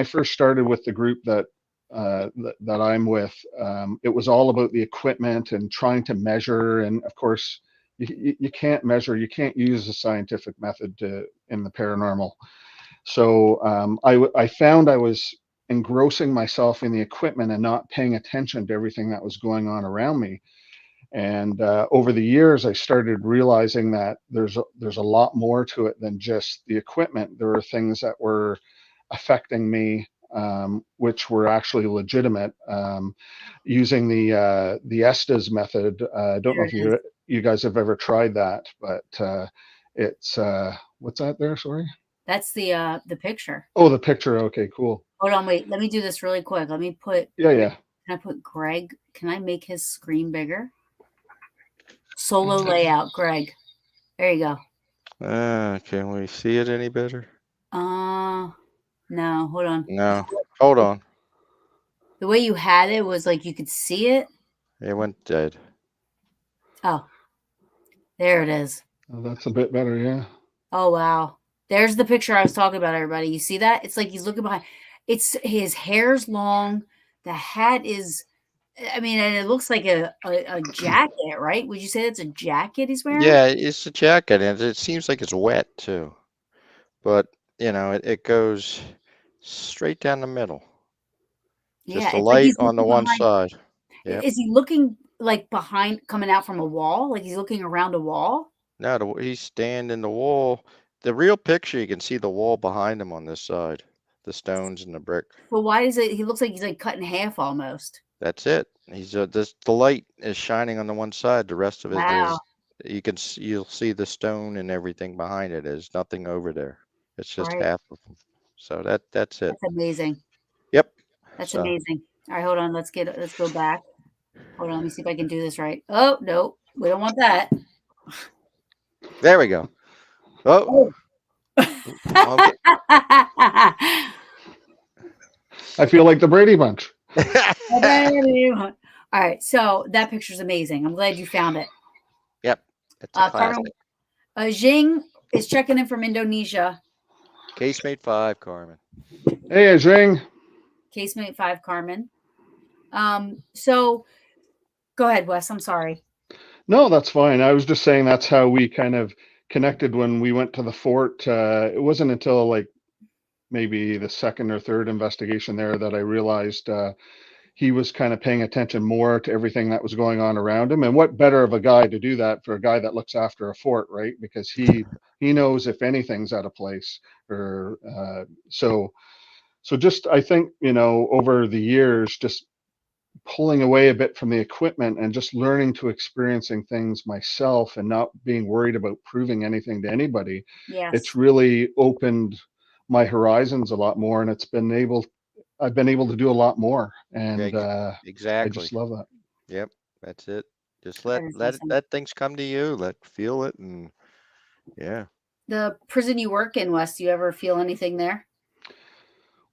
first started with the group that I'm with, it was all about the equipment and trying to measure. And of course, you can't measure, you can't use a scientific method in the paranormal. So I found I was engrossing myself in the equipment and not paying attention to everything that was going on around me. And over the years, I started realizing that there's a lot more to it than just the equipment. There were things that were affecting me, which were actually legitimate. Using the Estes method. I don't know There if it is. you guys have ever tried that, but it's what's that there? Sorry. That's the picture. Oh, the picture. Okay, cool. Hold on, wait. Let me do this really quick. Let me put. Yeah, Wait, yeah. can I put Greg? Can I make his screen bigger? Solo layout, Greg. There you go. Can we see it any better? No, hold on. No. Hold on. The way you had it was like you could see it. It went dead. Oh, there it is. Oh, that's a bit better. Yeah. Oh wow. There's the picture I was talking about, everybody. You see that? It's like he's looking behind. It's his hair's long. The hat is, I mean, and it looks like a jacket, right? Would you say that's a jacket he's wearing? Yeah, it's a jacket, and it seems like it's wet too. But it goes straight down the middle. Yeah, Just a it's like light he's on the looking one behind. side. Yep. Is he looking like behind, coming out from a wall? Like he's looking around a wall? Now he's standing the wall. The real picture, you can see the wall behind him on this side, the stones and the brick. So why is it? He looks like he's like cut in half almost. That's it. He's the light is shining on the one side. The rest of it Wow. is you'll see the stone and everything behind it. There's nothing over there. It's just Right. half of them. So that's it. That's amazing. Yep. That's So amazing. All right, hold on. Let's go back. Hold on. Let me see if I can do this right. Oh, no. We don't want that. there we go. Oh, Oh. okay. I feel like the Brady Bunch. All right. So that picture's amazing. I'm glad you found it. Yep. It's a Carmen, classic. Jing is checking in from Indonesia. Casemate 5, Carmen. Hey, Zing. Casemate 5, Carmen. So go ahead, Wes. I'm sorry. No, that's fine. I was just saying that's how we kind of connected when we went to the fort. It wasn't until like maybe the second or third investigation there that I realized he was kind of paying attention more to everything that was going on around him. And what better of a guy to do that for a guy that looks after a fort, right? Because he knows if anything's out of place. Or so just I think over the years, just pulling away a bit from the equipment and just learning to experiencing things myself and not being worried about proving anything to anybody, it's Yes. really opened my horizons a lot more, and I've been able to do a lot more, and I Exactly. just love that. Yep, that's it. Just That is awesome. let things come to you. Feel it, and yeah. The prison you work in, Wes, do you ever feel anything there?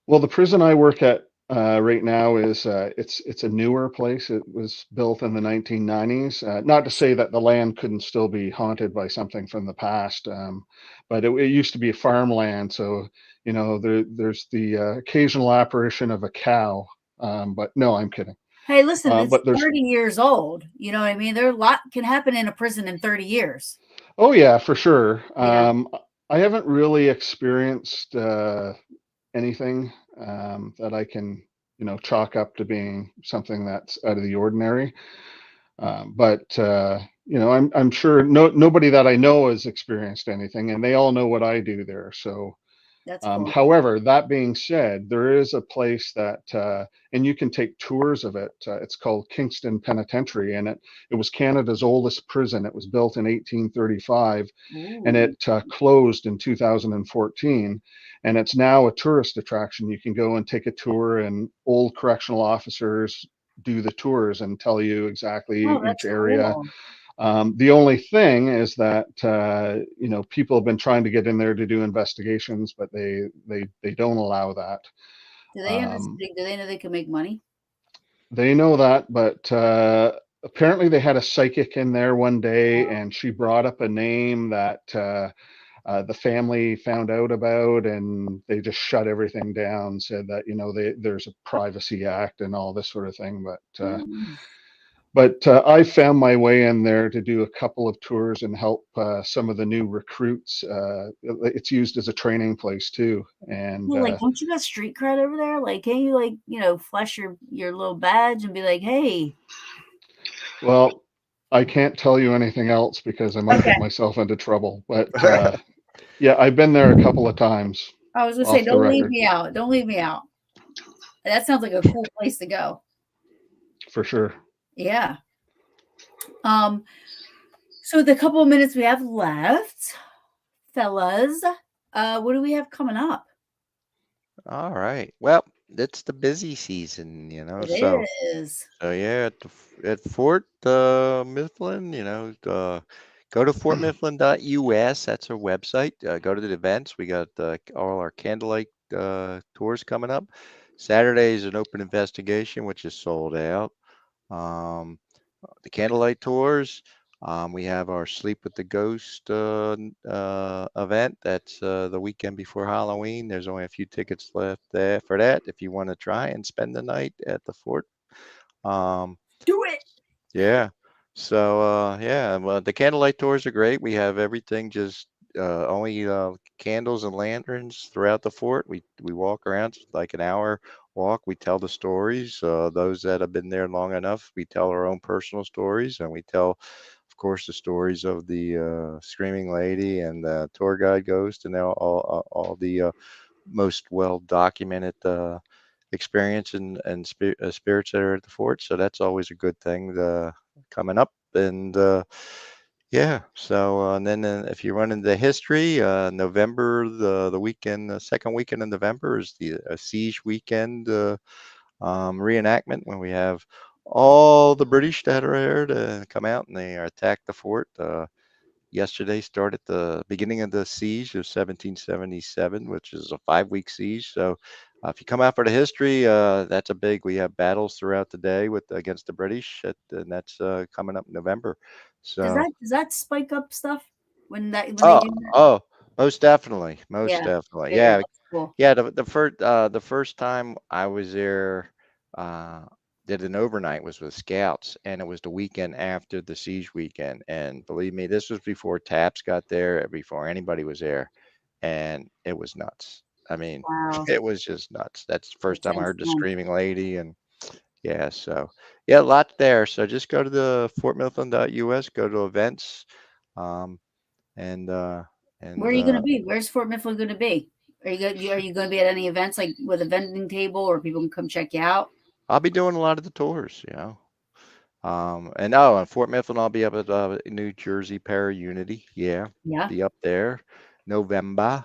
Well, the prison I work at right now is it's a newer place. It was built in the 1990s. Not to say that the land couldn't still be haunted by something from the past, but it used to be farmland. So there's the occasional apparition of a cow. But no, I'm kidding. Hey, listen, it's But there's 30 years old. You know what I mean? There a lot can happen in a prison in 30 years. Oh yeah, for sure. Yeah, I haven't really experienced anything that I can, chalk up to being something that's out of the ordinary. But I'm sure nobody that I know has experienced anything, and they all know what I do there. So that's cool. however, that being said, there is a place that, and you can take tours of it. It's called Kingston Penitentiary, and it was Canada's oldest prison. It was built in 1835, and Ooh. it closed in 2014. And it's now a tourist attraction. You can go and take a tour, and old correctional officers do the tours and tell you exactly Oh, each that's area. cool. The only thing is that people have been trying to get in there to do investigations, but they don't allow that. Do they understand? Um, Do they know they can make money? they know that, but apparently they had a psychic in there one day, and she brought up a name that the family found out about, and they just shut everything down. Said that there's a privacy act and all this sort of thing, but. Mm. I found my way in there to do a couple of tours and help some of the new recruits. It's used as a training place too, and Well, like, don't you got street cred over there? Like, can you flash your little badge and be like, hey? well, I can't tell you anything else because I might Okay. get myself into trouble. But yeah, I've been there a couple of times I was gonna say, off the don't leave record me out. Don't leave me out. That sounds like a cool place to go. for sure. Yeah. Um. So the couple of minutes we have left, fellas, what do we have coming up? All right. Well, it's the busy season, It so is. yeah, at Fort Mifflin, go to fortmifflin.us. That's our website. Go to the events. We got all our candlelight tours coming up. Saturday is an open investigation, which is sold out. Um, the candlelight tours. We have our Sleep with the Ghost event. That's the weekend before Halloween. There's only a few tickets left there for that if you want to try and spend the night at the fort. Do it. Yeah. So yeah, well, the candlelight tours are great. We have everything just only candles and lanterns throughout the fort. We walk around, it's like an hour walk. We tell the stories. Those that have been there long enough, we tell our own personal stories, and we tell, of course, the stories of the screaming lady and the tour guide ghost, and all the most well documented experience and spirits that are at the fort. So that's always a good thing coming up. And yeah, so and then if you run into history, November, the weekend, the second weekend in November is the siege weekend reenactment when we have all the British that are here to come out and they attack the fort. Yesterday started the beginning of the siege of 1777, which is a 5-week siege. So if you come out for the history, that's a big. We have battles throughout the day against the British, and that's coming up in November. Does So that spike up stuff when they oh do that? oh Most definitely, most Yeah. definitely. Yeah, Yeah, that's cool. yeah. The first time I was there, uh, did an overnight was with Scouts, and it was the weekend after the siege weekend. And believe me, this was before TAPS got there, before anybody was there, and it was nuts. I mean, Wow. it was just nuts. That's the first That time I sounds heard the fun. screaming lady, and yeah, so yeah, a lot there. So just go to the fortmifflin.us, go to events, um, and uh, Where and are you gonna be? Where's Fort Mifflin gonna be? Are you gonna be at any events like with a vending table or people can come check you out? I'll be doing a lot of the tours, you know. And oh, in Fort Mifflin, I'll be up at New Jersey Para Unity. Yeah, Yeah. be up there November,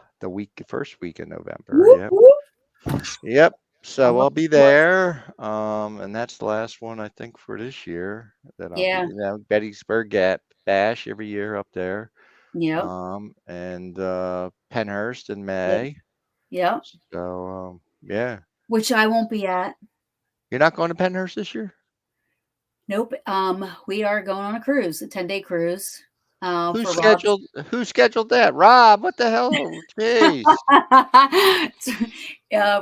first week in November. Whoop, Yep, whoop. yep. I So love I'll be the tours. there. And that's the last one I think for this year that I'll be. Yeah. You know, Gettysburg Gap Bash every year up there. Yep. And Penhurst in Yep. May. Yep. So yeah, Which I won't be at. you're not going to Penhurst this year? Nope. We are going on a cruise, a 10-day cruise. Who For Rob's. scheduled who scheduled that? Rob, what the hell? Jeez.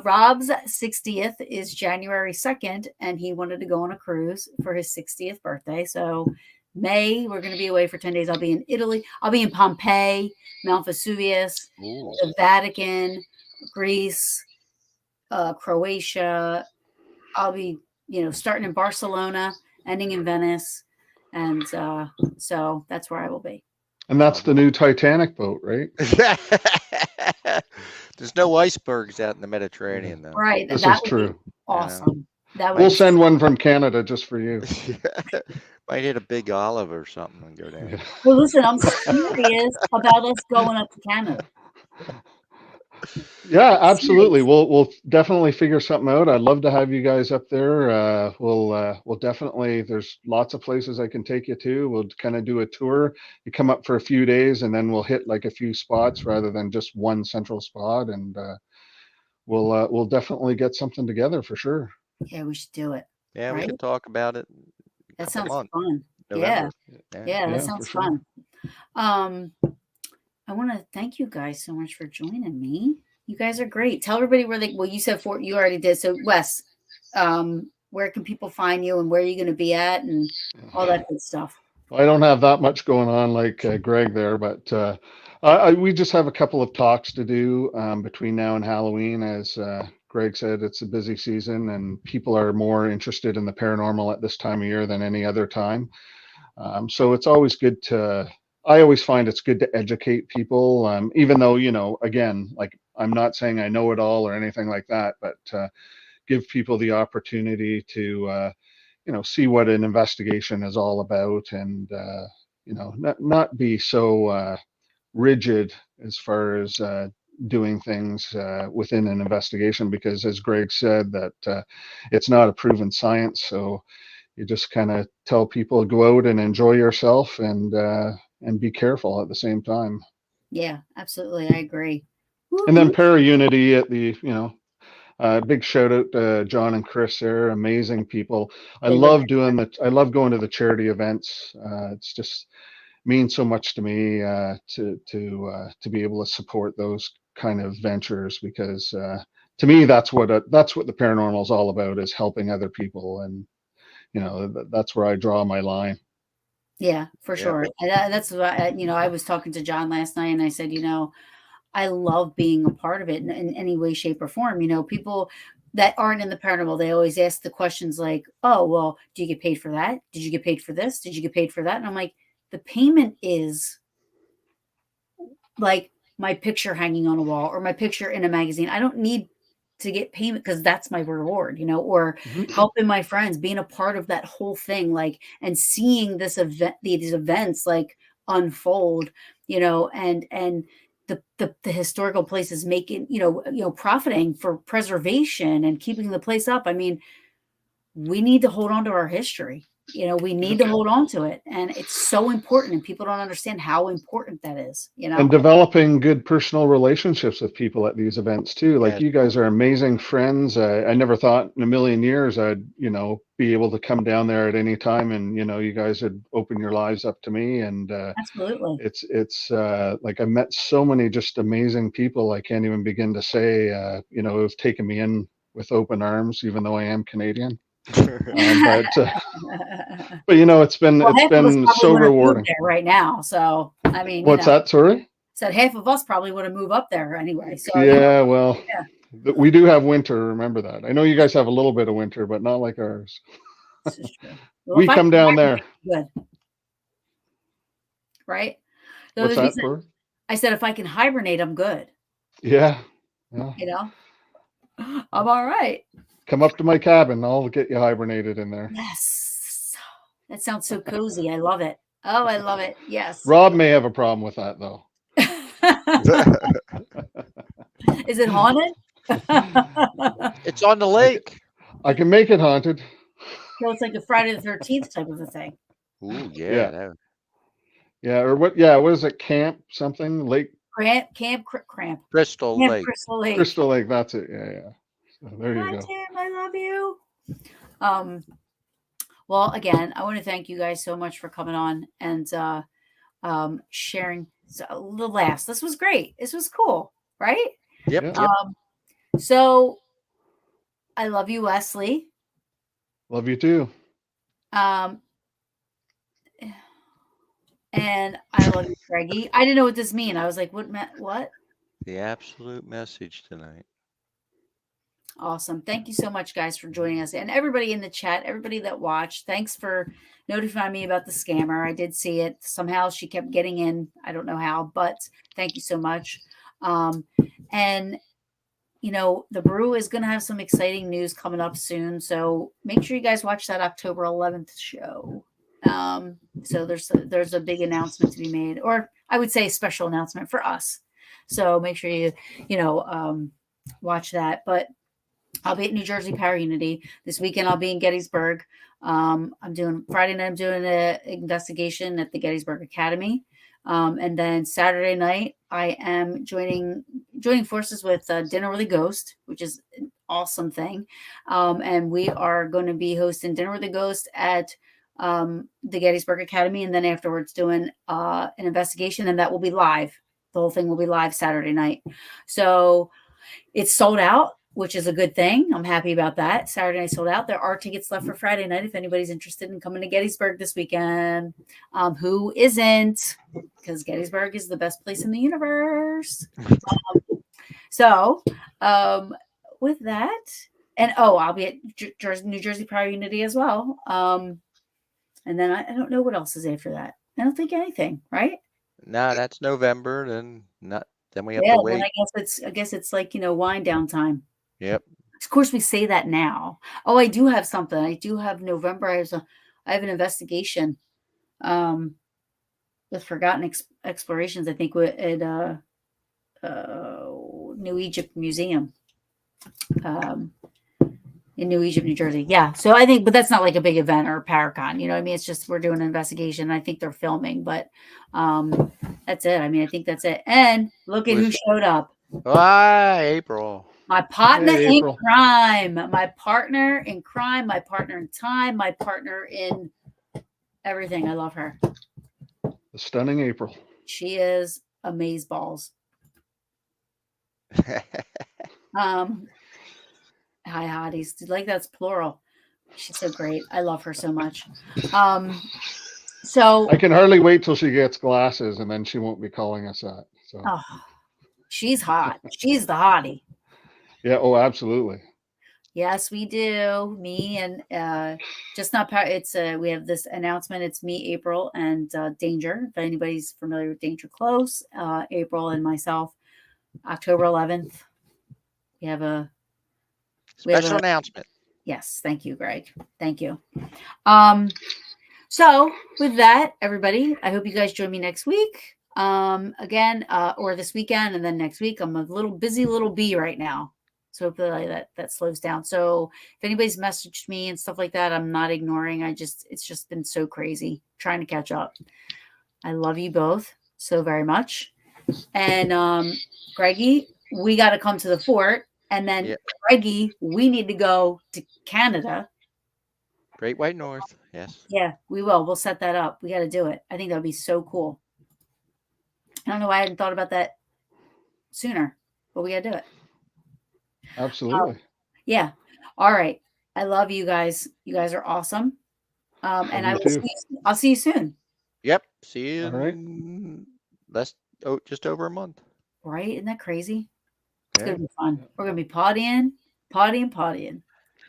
Rob's 60th is January 2nd, and he wanted to go on a cruise for his 60th birthday. So, May, we're going to be away for 10 days. I'll be in Italy. I'll be in Pompeii, Mount Vesuvius, Ooh. the Vatican, Greece, Croatia. I'll be, starting in Barcelona, ending in Venice. And so that's where I will be. And Oh, that's the new Titanic boat, right? there's no icebergs out in the Yeah. Mediterranean though. Right. This That is would be true. You know. awesome. That would We'll be send one from Canada just for you. Might hit a big olive or something and go Yeah. down. Well, listen, I'm serious about us going up to Canada. Yeah, I'm absolutely. serious. We'll definitely figure something out. I'd love to have you guys up there. We'll definitely. There's lots of places I can take you to. We'll kind of do a tour. You come up for a few days, and then we'll hit like a few spots rather than just one central spot. And we'll definitely get something together for sure. Yeah, we should do it. Yeah, we Right? could talk about it in a That couple sounds months, fun. Yeah. November. Yeah. Yeah, that Yeah, for sounds sure. fun. Um, I want to thank you guys so much for joining me. You guys are great. Tell everybody where they, well, you said Fort, you already did. So, Wes, where can people find you and where are you going to be at and all that good stuff? I don't have that much going on like Greg there, but we just have a couple of talks to do between now and Halloween. As Greg said, it's a busy season and people are more interested in the paranormal at this time of year than any other time. So it's always good to, I always find it's good to educate people, even though, again, like I'm not saying I know it all or anything like that, but give people the opportunity to, see what an investigation is all about and, not be so rigid as far as doing things within an investigation, because as Greg said, that it's not a proven science. So you just kind of tell people go out and enjoy yourself and be careful at the same time. Yeah, absolutely. I agree. And then Woo-hoo. para unity at the, big shout out to John and Chris. They're amazing people. They live there. I love going to the charity events. It's just means so much to me to be able to support those kind of ventures, because to me that's what the paranormal is all about, is helping other people. And that's where I draw my line. Yeah, for Yep. sure. And that's what I was talking to John last night and I said, I love being a part of it in any way, shape, or form. People that aren't in the paranormal, they always ask the questions like, oh, well, do you get paid for that? Did you get paid for this? Did you get paid for that? And I'm like, the payment is like my picture hanging on a wall or my picture in a magazine. I don't need to get payment because that's my reward, or Mhm. helping my friends, being a part of that whole thing, like, and seeing these events like unfold, and the historical places making, profiting for preservation and keeping the place up. I mean, we need to hold on to our history. You know, we need to hold on to it, and it's so important, and people don't understand how important that is, you And know? developing good personal relationships with people at these events too. Like Yes. you guys are amazing friends. I never thought in a million years I'd, be able to come down there at any time, and you guys would open your lives up to me. And Absolutely. it's like I met so many just amazing people. I can't even begin to say, who've taken me in with open arms, even though I am Canadian. But it's Well, half of us been probably so wanna move rewarding. there right now, so, I mean, What's that? Sorry? said half of us probably wanna move up there anyway, so, Yeah, well, yeah, we do have winter. Remember that. I know you guys have a little bit of winter, but not like ours. this is true. Well, We if I come can down hibernate, there. good, right? So What's there's that reason for? I said if I can hibernate, I'm good, Yeah. Well, you know? I'm alright. come up to my cabin. I'll get you hibernated in there. Yes. That sounds so cozy, I love it. Oh, I love it, yes. Rob may have a problem with that though. Is it haunted? It's on the I can, lake. I can make it haunted. So it's like a Friday the 13th type of a thing. Ooh, Yeah. yeah. Yeah. Or what? Yeah. What is it? Camp something? Lake Camp Cramp. Crystal Camp Lake. Crystal Lake. Crystal Lake. That's it. Yeah. Yeah. So there you Hi, go. Tim. I love you. Well, again, I want to thank you guys so much for coming on and sharing the last. This was great. This was cool, right? Yep, Yeah. yep. So I love you, Wesley. Love you too. Um, and I love you, Greggy. I didn't know what this mean. I was like, what? The absolute message tonight. Awesome. Thank you so much, guys, for joining us. And everybody in the chat, everybody that watched, thanks for notifying me about the scammer. I did see it. Somehow she kept getting in. I don't know how, but thank you so much. And, the brew is going to have some exciting news coming up soon. So make sure you guys watch that October 11th show. So there's a big announcement to be made, or I would say a special announcement for us. So make sure you watch that. But I'll be at New Jersey Power Unity this weekend. I'll be in Gettysburg. I'm doing Friday night. I'm doing an investigation at the Gettysburg Academy, and then Saturday night I am joining forces with Dinner with a Ghost, which is an awesome thing. And we are going to be hosting Dinner with a Ghost at the Gettysburg Academy, and then afterwards doing an investigation, and that will be live. The whole thing will be live Saturday night. So it's sold out, which is a good thing. I'm happy about that. Saturday night sold out. There are tickets left for Friday night if anybody's interested in coming to Gettysburg this weekend. Who isn't? Because Gettysburg is the best place in the universe. So, with that, and I'll be at New Jersey Power Unity as well. And then I don't know what else is after that. I don't think anything, right? Nah, that's November. Then we have Yeah, to then wait. I guess it's like wind down time. Yep. Of course, we say that now. Oh, I do have something. I do have November. I have an investigation with Forgotten Explorations. I think at New Egypt Museum in New Egypt, New Jersey. Yeah. So I think, but that's not like a big event or Paracon. You know what I mean? It's just we're doing an investigation. I think they're filming, but that's it. I mean, I think that's it. And look at who showed up. April. My partner Hey, in April. crime, my partner in crime, my partner in time, my partner in everything. I love her. The stunning April. She is amazeballs. Hi, hotties. Like that's plural. She's so great. I love her so much. So I can hardly wait till she gets glasses, and then she won't be calling us that. So she's hot. She's the hottie. yeah. Oh, absolutely. Yes, we do. Me and just not power. It's we have this announcement. It's me, April, and Danger. If anybody's familiar with Danger Close, April and myself. October 11th. We have a Special announcement. Yes, thank you, Greg. Thank you. So with that, everybody, I hope you guys join me next week. Again, or this weekend, and then next week. I'm a little busy little bee right now. So hopefully that slows down. So if anybody's messaged me and stuff like that, I'm not ignoring. It's just been so crazy trying to catch up. I love you both so very much. And Greggy, we got to come to the fort. And then Yeah. Greggy, we need to go to Canada. Great White North. Yes. Yeah, we will. We'll set that up. We got to do it. I think that would be so cool. I don't know why I hadn't thought about that sooner, but we got to do it. Absolutely. Yeah. All right. I love you guys. You guys are awesome. And you too. I'll see you soon. Yep. See you All right. in just over a month. Right? Isn't that crazy? It's Yeah. gonna be fun. We're gonna be partying.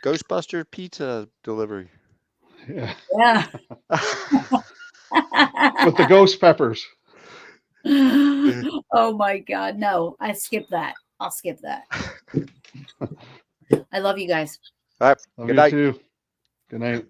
Ghostbuster pizza delivery. Yeah. Yeah. With the ghost peppers. Oh my God. No, I skipped that. I'll skip that. I love you guys. All right. Love Good you night. too. Good night.